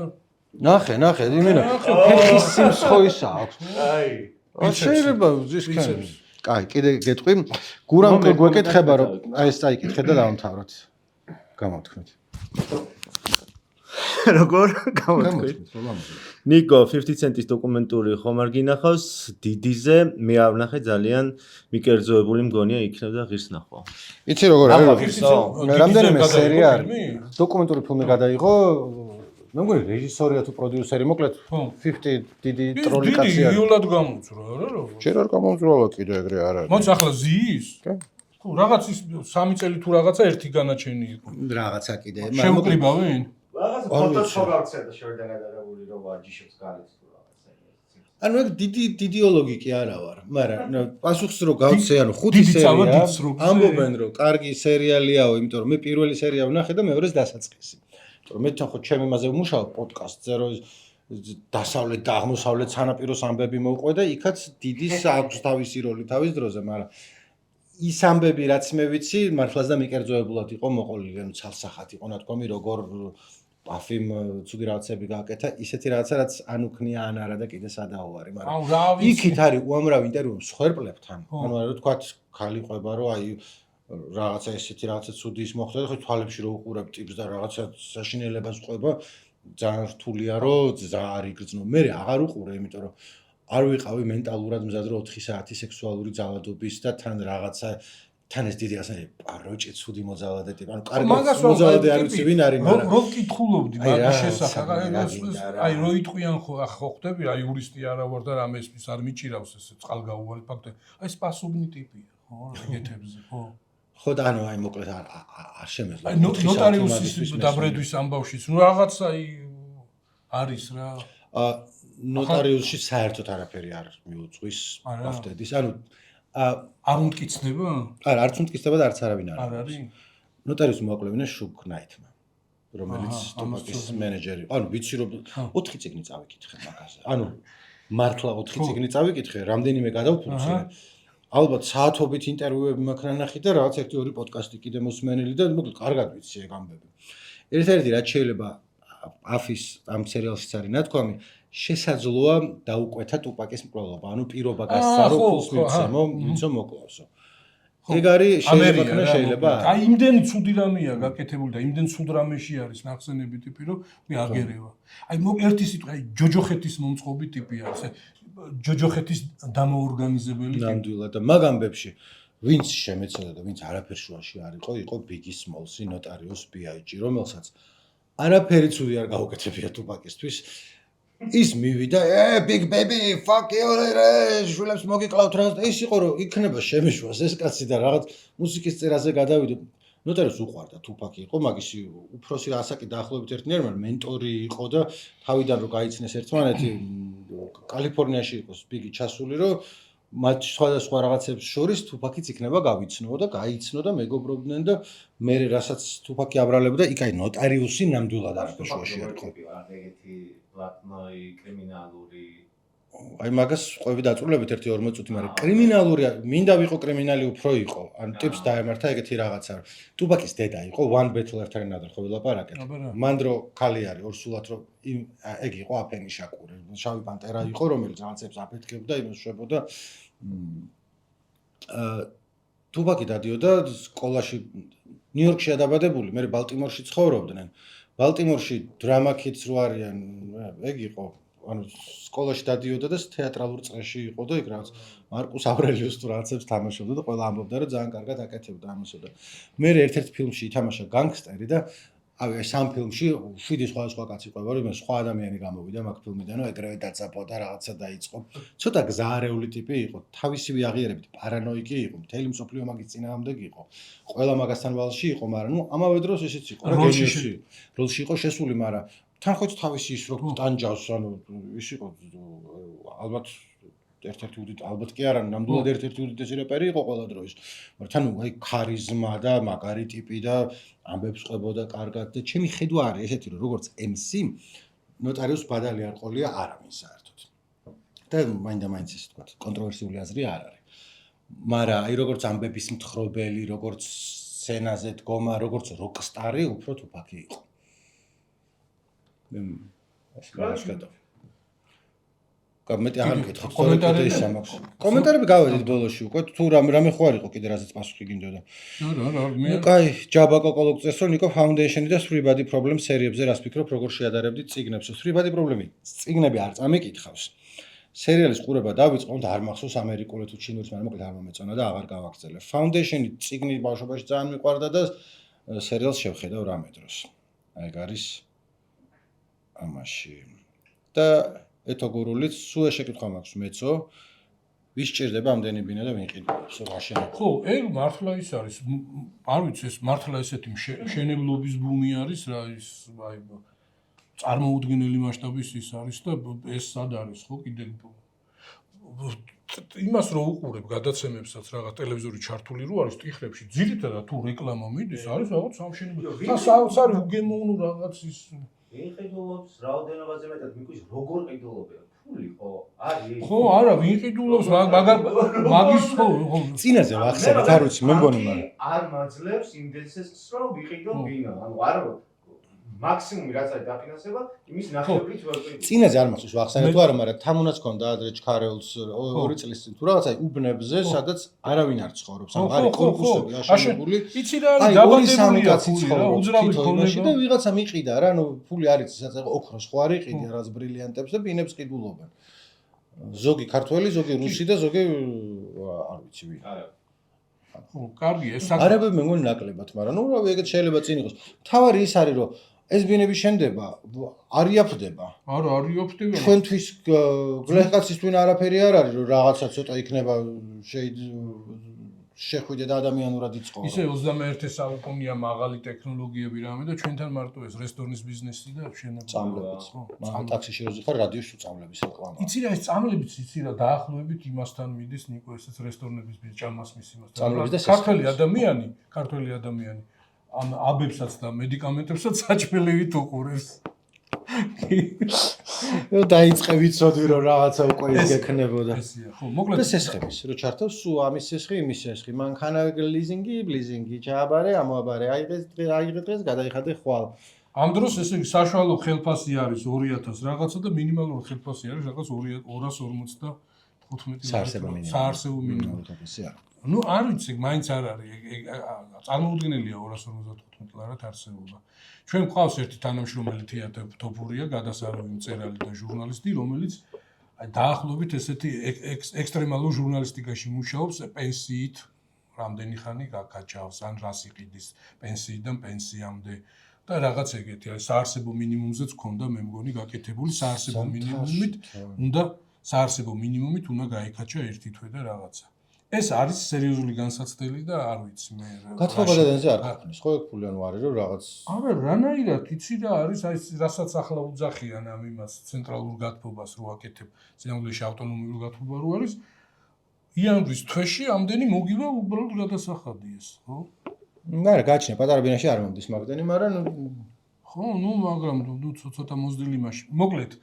S2: ნახე, იმენა. ფეხის სიმსხო ისა აქვს.
S3: აი.
S2: შეიძლება ზისკენ. კაი, კიდე გეტყვი. გურამ გვეკითხება რომ აი ეს წაიკითხე და დავამთავროთ. გამოთქვით.
S5: როგორ გამოთქვით? ნიკო 50 ცენტის დოკუმენტური ხომ არ გინახავს დიდიზე, მე არ ვნახე ძალიან მიკერძოებული მგონია იქნებ და ღირს ნახვა.
S2: იცი როგორ არის? რამდენიმე სერია არის. დოკუმენტური ფილმი გადაიღო. მე მგონი რეჟისორია თუ პროდიუსერი, მოკლედ 50 დიდი ტროლი კაცი არის.
S1: დიდი იულად გამოუძრა, რა როგორ?
S2: ჯერ არ გამოუძრალა კიდე ეგრე არ არის.
S1: მოც ახლა ზიის? თუ რაღაც ის 3 წელი თუ რაღაცა ერთი განაჩენი იყო.
S2: რაღაცა კიდე.
S1: შეუკრიბავენ?
S3: რაღაცა ფოტოშოპავცე და შორიდან გადაღებული რომ ვაჯიშობს გარეთ თუ რაღაცა.
S2: ანუ ეგ დიდი ლოგიკი არა ვარ, მაგრამ პასუხს რო გავცე, ანუ 5 სერია ამბობენ რომ კარგი სერიალიაო, იმიტომ რომ მე პირველი სერია ვნახე და მეორეს დასაწყისი. იმიტომ რომ მე თან ხო ჩემ იმაზე ვმუშაობ პოდკასტზე, რომ დასავლეთ და აღმოსავლეთ სანაპიროს ამბები მოვყვე და იქაც დიდი აქვს თავისი როლი თავის დროზე, მაგრამ ის ამბები რაც მე ვიცი, მართლაც და მიკერძოებულად იყო მოყოლილი, ანუ ცალსახად იყო ნათქვამი, როგორ აფიმ ცუდი რაღაცები გააკეთა, ისეთი რაღაცა რაც ან უქნია ან არა და კიდე სადაო არის, მაგრამ იქით არის უამრავი ინტერვიუ მსხვერპლებთან. ანუ რა თქვათ, ხალი ყვება რომ აი რაღაცა ესეთი რაღაცა ცუდი ის მოხდა და ხო თვალებში რო უყურებ ტიპს და რაღაცა საშინელებას ყვება, ძალიან რთულია რომ არ იგრძნო. მე აღარ უყურე, იმიტომ რომ არ ვიყავი მენტალურად მზად რომ 4 საათი სექსუალური ძალადობის და თან რაღაცა თან ეს დიდი ასე პაროჭი ცუდი მოძალადე ტიპი. ანუ კარგი მოძალადე არ ვიცი ვინ არის, მაგრამ
S1: რო ვკითხულობდი მაგის შესახებ, აი რო იტყვიან ხო ხვდები, აი იურისტი არა ვარ და რამეს არ მიჭირავს ეს წყალგაუვალი ფაქტი. აი ეს პასობნი ტიპია, ხო, ეგეთებზე, ხო.
S2: ხო და ანუ აი მოკლედ არ შემეძლო.
S1: აი ნოტარიუსის დაბრედვის ამბავშიც, ნუ რაღაცა არის რა.
S2: ნოტარიუსში საერთოდ არაფერი არ მიუძღვის ფაქტების. ანუ
S1: არ უმტკიცდება?
S2: არა, არც უმტკიცდება და არც არავინ არ
S1: არის.
S2: ნოტარიუსი მოაკლევინა შუგ ნაითმა, რომელიც ტოპაკის მენეჯერი. ანუ ვიცი რომ 4 წიგნი წავიკითხე მაგაზე. ანუ მართლა 4 წიგნი წავიკითხე, რამდენიმე გადავფუძნე. ალბათ საათობით ინტერვიუები მაქვს ნახი და რაღაც 1-2 პოდკასტი კიდე მოსმენილი და მოკლედ კარგად ვიცი ეგ ამბები. ერთ-ერთი რაც შეიძლება აფის ამ სერიალშიც არის ნათქვამი, შესაძლოა დაუკვეთა ტუპაკის მკვლელობა, ანუ პირობა გასცარო ფულს მიცემო, ვინცო მოკლავსო. ეგ არის შეიძლება.
S1: აი იმდენი ცუდი რამეა გაკეთებული და იმდენ ცუდ რამეში არის ნახსენები ტიპი, რომ მე აგერევა. აი ერთი სიტყვა, აი ჯოჯოხეთის მომწყობი ტიპი არის. ჯოჯოხეთის დამოორგანიზებელი ტიპი.
S2: ნამდვილად და მაგ ამბებში ვინც შემეცოდა და ვინც არაფერ შუაში არ იყო ბიგი სმოლსი, ნოტარიუს BIG, რომელსაც არაფერი ცუდი არ გაუკეთებია ტუპაკისთვის. ის მივიდა, big baby, fuck you, შულებს მოგიკლავთ რა და ის იყო რომ იქნება შემეშვას ეს კაცი და რაღაც მუსიკის წერაზე გადავიდე. ნოტარიუს უყვარდა ტუპაკი იყო, მაგისი უფროსი ასაკი დაახლოებით ერთნაირი მენტორი იყო და თავიდან რომ გაიცნეს ერთმანეთი კალიფორნიაში იყოს ბიგი ჩასული რომ მათ სხვადასხვა რაღაცებს შორის ტუპაკიც იქნება გავიცნო და გაიცნო და მეგობრობდნენ და მე რასაც ტუპაკი აბრალებდა, იქ აი ნოტარიუსი ნამდვილად არაფერ შუაში არ იყო.
S3: ეგეთი პლატნოი კრიმინალური
S2: აი მაგას ყვები დაწურლებით 1-40 წუთი, მაგრამ კრიმინალური მინდა ვიყო კრიმინალი უფრო იყო. ან ტიპს დაემართა ეგეთი რაღაცა. ტუპაკის დედა იყო One Battler-თან ნადარ ხო ვილაპარაკეთ. მანდრო ქალი არის ორსულად რომ ეგ იყო აფენი შაკური. შავი პანტერა იყო, რომელიც რაღაცებს აფეთქებდა, იმას შვებოდა. ტუპაკი დადიოდა სკოლაში ნიუ-იორკში დაბადებული, მე ბალტიმორში ცხოვრობდნენ. ბალტიმორში დრამა kids რო არიან, ეგ იყო ანუ სკოლაში დადიოდა და თეატრალურ წრეში იყო და იქ რაღაც მარკუს ავრელიუს თუ რაღაცებს თამაშობდა და ყველა ამბობდა რომ ძალიან კარგად აკეთებდა ამასო და მე ერთ-ერთ ფილმში ითამაშა განგსტერი და აი ეს ამ ფილმში 7 სხვა კაცი ყვება რომ სხვა ადამიანი გამოვიდა მაგ ფილმიდან, ეგრევე დაწაფო და რაღაცა დაიწყო. ცოტა გზაარეული ტიპი იყო, თავისივე აღიარებით პარანოიკი იყო, მთელი მსოფლიო მაგის წინააღმდეგ იყო. ყველა მაგასთან ვალში იყო, მაგრამ ნუ ამავე დროს ისიც იყო, როლში იყო შესული, მაგრამ თან ხო თავისი ის რო ტანჯავს, ანუ ის იყო ალბათ ერთ-ერთი უდიდესი, ალბათ კი არა, ნამდვილად ერთ-ერთი უდიდესი რეპერი იყო ყველა დროის. მაგრამ თან აი ქარიზმა და მაგარი ტიპი და ამბებს ყვებოდა კარგად და ჩემი ხედვა არის ესეთი რომ როგორც MC ნოტარიუს ბადალი არ ყოლია არავინ საერთოდ. და მაინდა-მაინც ის თქვა კონტროვერსიული აზრი არ არის. მაგრამ აი როგორც ამბების მთხრობელი, როგორც სცენაზე დგომა, როგორც როკსტარი, უფრო ტუპაკი იყო. ეს მაგას გადავ. მეტი აღარ მკითხეთ, სწორედ ის ამაქვს. კომენტარები გავედით ბოლოში უკვე, თუ რამე ხო არ იყო კიდე რაზეც პასუხი გინდოდა.
S1: მე
S2: კაი, ჯაბა კოკოლოკ წერს, რომ ნიკო Foundation-ი და Three Body Problem სერიებზე რას ფიქრობ, როგორ შეადარებდით წიგნებს? Three Body Problem-ი წიგნები არ წამიკითხავს. სერიალის ყურება დავიწყო, და არ მახსოვს ამერიკული თუ ჩინური, მაგრამ მოკლედ არ მომეწონა და აღარ გავაგრძელებ. Foundation-ი წიგნი ბავშვობაში ძალიან მიყვარდა და სერიალს შევხედავ რამე დროს. აი, არის ამაში. და ეთოგურულიც სულ შეკითხვა მაქვს მეცო ვის ჭირდება ამდენი ბინა და ვინ ყიდულობს რაშენ
S1: ხო ეგ მართლა ის არის არ ვიცი ეს მართლა ესეთი მშენებლობის ბუმი არის რა ის აი წარმოუდგენელი მასშტაბის ის არის და ეს სად არის ხო კიდე იმას რო უყურებ გადაცემებსაც რაღაც ტელევიზორი ჩართული რო არის ტიხრებში ძირითადად თუ რეკლამა მიდის არის რაღაც სამშენებლო და საოცარი უგემოვნო რაღაც ის
S3: ვინ ყიდულობს რაოდენობაზე მეტად მიყვის როგორ ყიდულობენ ფული ხო არის
S1: ხო არა ვინ ყიდულობს მაგის ხო
S2: წინაზე ვახსენეთ არ ვიცი მე მგონი მაგრამ
S3: არ მაძლევს იმდენს რომ ვიყიდო ბინა ანუ არ მაქსიმუმი რაც არის დაფინანსება იმის ნახევრით ვერ ყიდო
S2: წინაზე არ მახსოვს ვახსენეთ თუ არა მაგრამ თამუნაც ქონდა ადრე ჩქარეულს 2 წლის წინ თუ რაღაცა უბნებზე სადაც არავინ არ ცხოვრობს ანუ არის კორპუსები აშენებული
S1: იცი რა არის დაბადებულია
S2: უძრავი ქონებში და ვიღაცა მიყიდა რა ანუ ფული არის სადაც ოქროს ხო არ იყიდა რაღაც ბრილიანტებს და ბინებს ყიდულობენ ზოგი ქართველი ზოგი რუსი და ზოგი არ ვიცი ვინ
S1: ხო კარგი ეს
S2: არაბები მე მგონი ნაკლებად მაგრამ ნუ რავი ეგეთ შეიძლება წინ იყოს თავარი ის არის რომ ეს ბინები შენდება არიაფდება
S1: არა არიაფდება
S2: ჩვენთვის გლეხკაცის twin არაფერი არ არის რომ რაღაცა ცოტა იქნება შეხვიდე და ადამიანურად იწყო
S1: ისე 21 საუკუნეა მაღალი ტექნოლოგიები რამე და ჩვენთან მარტო ეს რესტორნის ბიზნესი და შენები
S2: წამლებით მაგრამ ტაქსიში რო ზიხარ რადიოში წამლების რეკლამა
S1: იცი რა ეს წამლებიც იცი რა დაახლოებით იმასთან მიდის ნიკო ესეც რესტორნების ჭამას მის იმასთან ქართველი ადამიანი ამ აბებსაც და მედიკამენტებსაც საჭმელივით უყურებს
S2: ნუ დაიწყე ვიცოდი რომ რაღაცა უკვე ის გექნებოდა
S1: ხო მოკლედ
S2: სესხების რო ჩართავს სულ ამის სესხი იმის სესხი მანქანა ლიზინგი ჩააბარე ამოაბარე აიღე დღეს გადაიხადე ხვალ
S1: ამ დროს ესე იგი საშუალო ხელფასი არის 2000 რაღაცა და მინიმალური ხელფასი არის რაღაც 255 საარსებო მინიმუმი ну არ ვიცი მაინც არ არის წარმოუდგენელია 255 ლარად არსებობა ჩვენ გვყავს ერთი თანამშრომელი თეატრ თოფურია გადასარევი მწერალი და ჟურნალისტი რომელიც დაახლოებით ესეთი ექსტრემალურ ჟურნალისტიკაში მუშაობს პენსიით რამდენი ხანი გაკაჭავს ან რას იყიდის პენსიიდან პენსიამდე და რაღაც ეგეთი არის საარსებო მინიმუმზეც ქონდა მე მგონი გაკეთებული საარსებო მინიმუმით უნდა გაიკაჭა ერთი თვე და რაღაცა ეს არის სერიოზული განსაცდელი და არ ვიცი მე
S2: გათხოვა დადენზე არ ხარ ხო ეგ ფული ანუ არის რომ რაღაც
S1: არა რანაირად იცი რა არის აი რასაც ახლა უძახიან ამ იმას ცენტრალურ გათბობას რო აკეთებ ზემოდეში ავტონომიური გათბობა რო არის იანვრის თვეში ამდენი მოგივა უბრალოდ გადასახადი ეს ხო
S2: არა გაჩნია პატარა ბინაში არ მომდის მაგდენი მაგრამ
S1: ხო ნუ მაგრამ ნუ ცოტა მოზრდილი მაშინ მოკლედ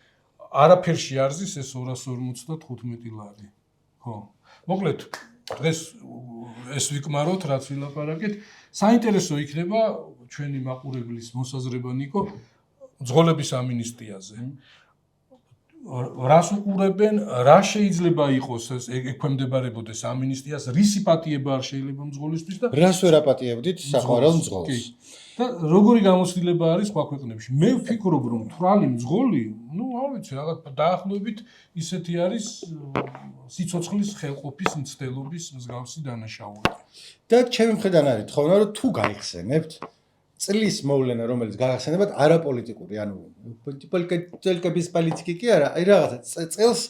S1: არაფერში არზის ეს 255 ლარი ხო მოკლედ დღეს ეს ვიკმაროთ რაც ვილაპარაკეთ საინტერესო იქნება ჩვენი მაყურებლის მოსაზრება ნიკო ძღოლების ამინისტიაზე რას უყურებენ რა შეიძლება იყოს ეს ექვემდებარებოდეს ამინისტიას რისი პატიება არ შეიძლება მძღოლისთვის და
S2: რას ვერ აპატიებდით საყვარელ მძღოლს
S1: და როგორი გამოცდილება არის სხვა ქვეყნებში მე ვფიქრობ რომ თვალი მძღოლი ну არ ვიცი რაღაც დაახლოებით ისეთი არის სიცოცხლის ხელყოფის მცდელობის მსგავსი დანაშაული
S2: და ჩემი მხრიდან არის თხოვნა რომ თუ გაიხსენებთ წლის მოვლენა რომელიც გაახსენებათ არაპოლიტიკური ანუ პოლიტიკების პოლიტიკი კი არა აი რაღაცა წელს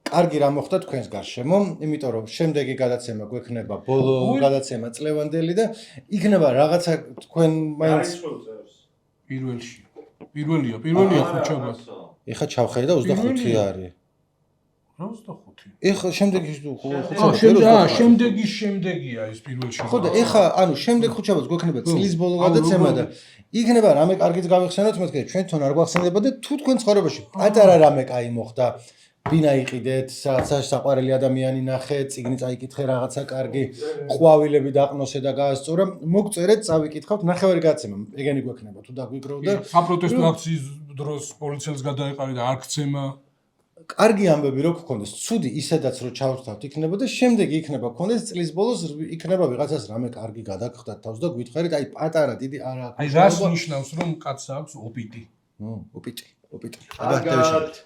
S2: კარგი რა მოხდა თქვენს გარშემო იმიტომ რომ შემდეგი gadacema გვექნება ბოლო gadacema წლევანდელი და იქნება რაღაცა თქვენ მაინც პირველია ხუთშაბათ ეხა ჩავხედე და 25 არის
S1: რა 25
S2: ეხა
S1: შემდეგია ეს პირველში
S2: ხო და ეხა ანუ შემდეგ ხუთშაბათს გვექნება წლის ბოლო gadacema და იქნება რამე კარგიც გავიხსენოთ მეთქე ჩვენ თვითონ არ გვახსენდება და თუ თქვენ ცხოვრებაში პატარა რამე კაი მოხდა ბინა იყიდეთ, რაღაცა საყვარელი ადამიანი ნახე, წიგნი წაიკითხე, რაღაცა კარგი ყვავილები დაყნოსე და გაასწორა, მოგწერეთ, წავიკითხავთ, ნახევარი გადაცემა, ეგენი გვექნება, თუ დაგვიგროვდა.
S1: საპროტესტო აქციის დროს პოლიციელს გადაეყარი და არ ქცემა.
S2: კარგი ამბები რო გქონდეს, ცუდი ისედაც რო ჩავხვდათ იქნება და შემდეგ იქნება გქონდეს წლის ბოლოს იქნება ვიღაცას რამე კარგი გადაგხდათ თავს და გვითხრით, აი პატარა დიდი არა.
S1: აი რას ნიშნავს რომ კაცს აქვს ოპიტი?
S2: ოპიტი.
S3: კარგად.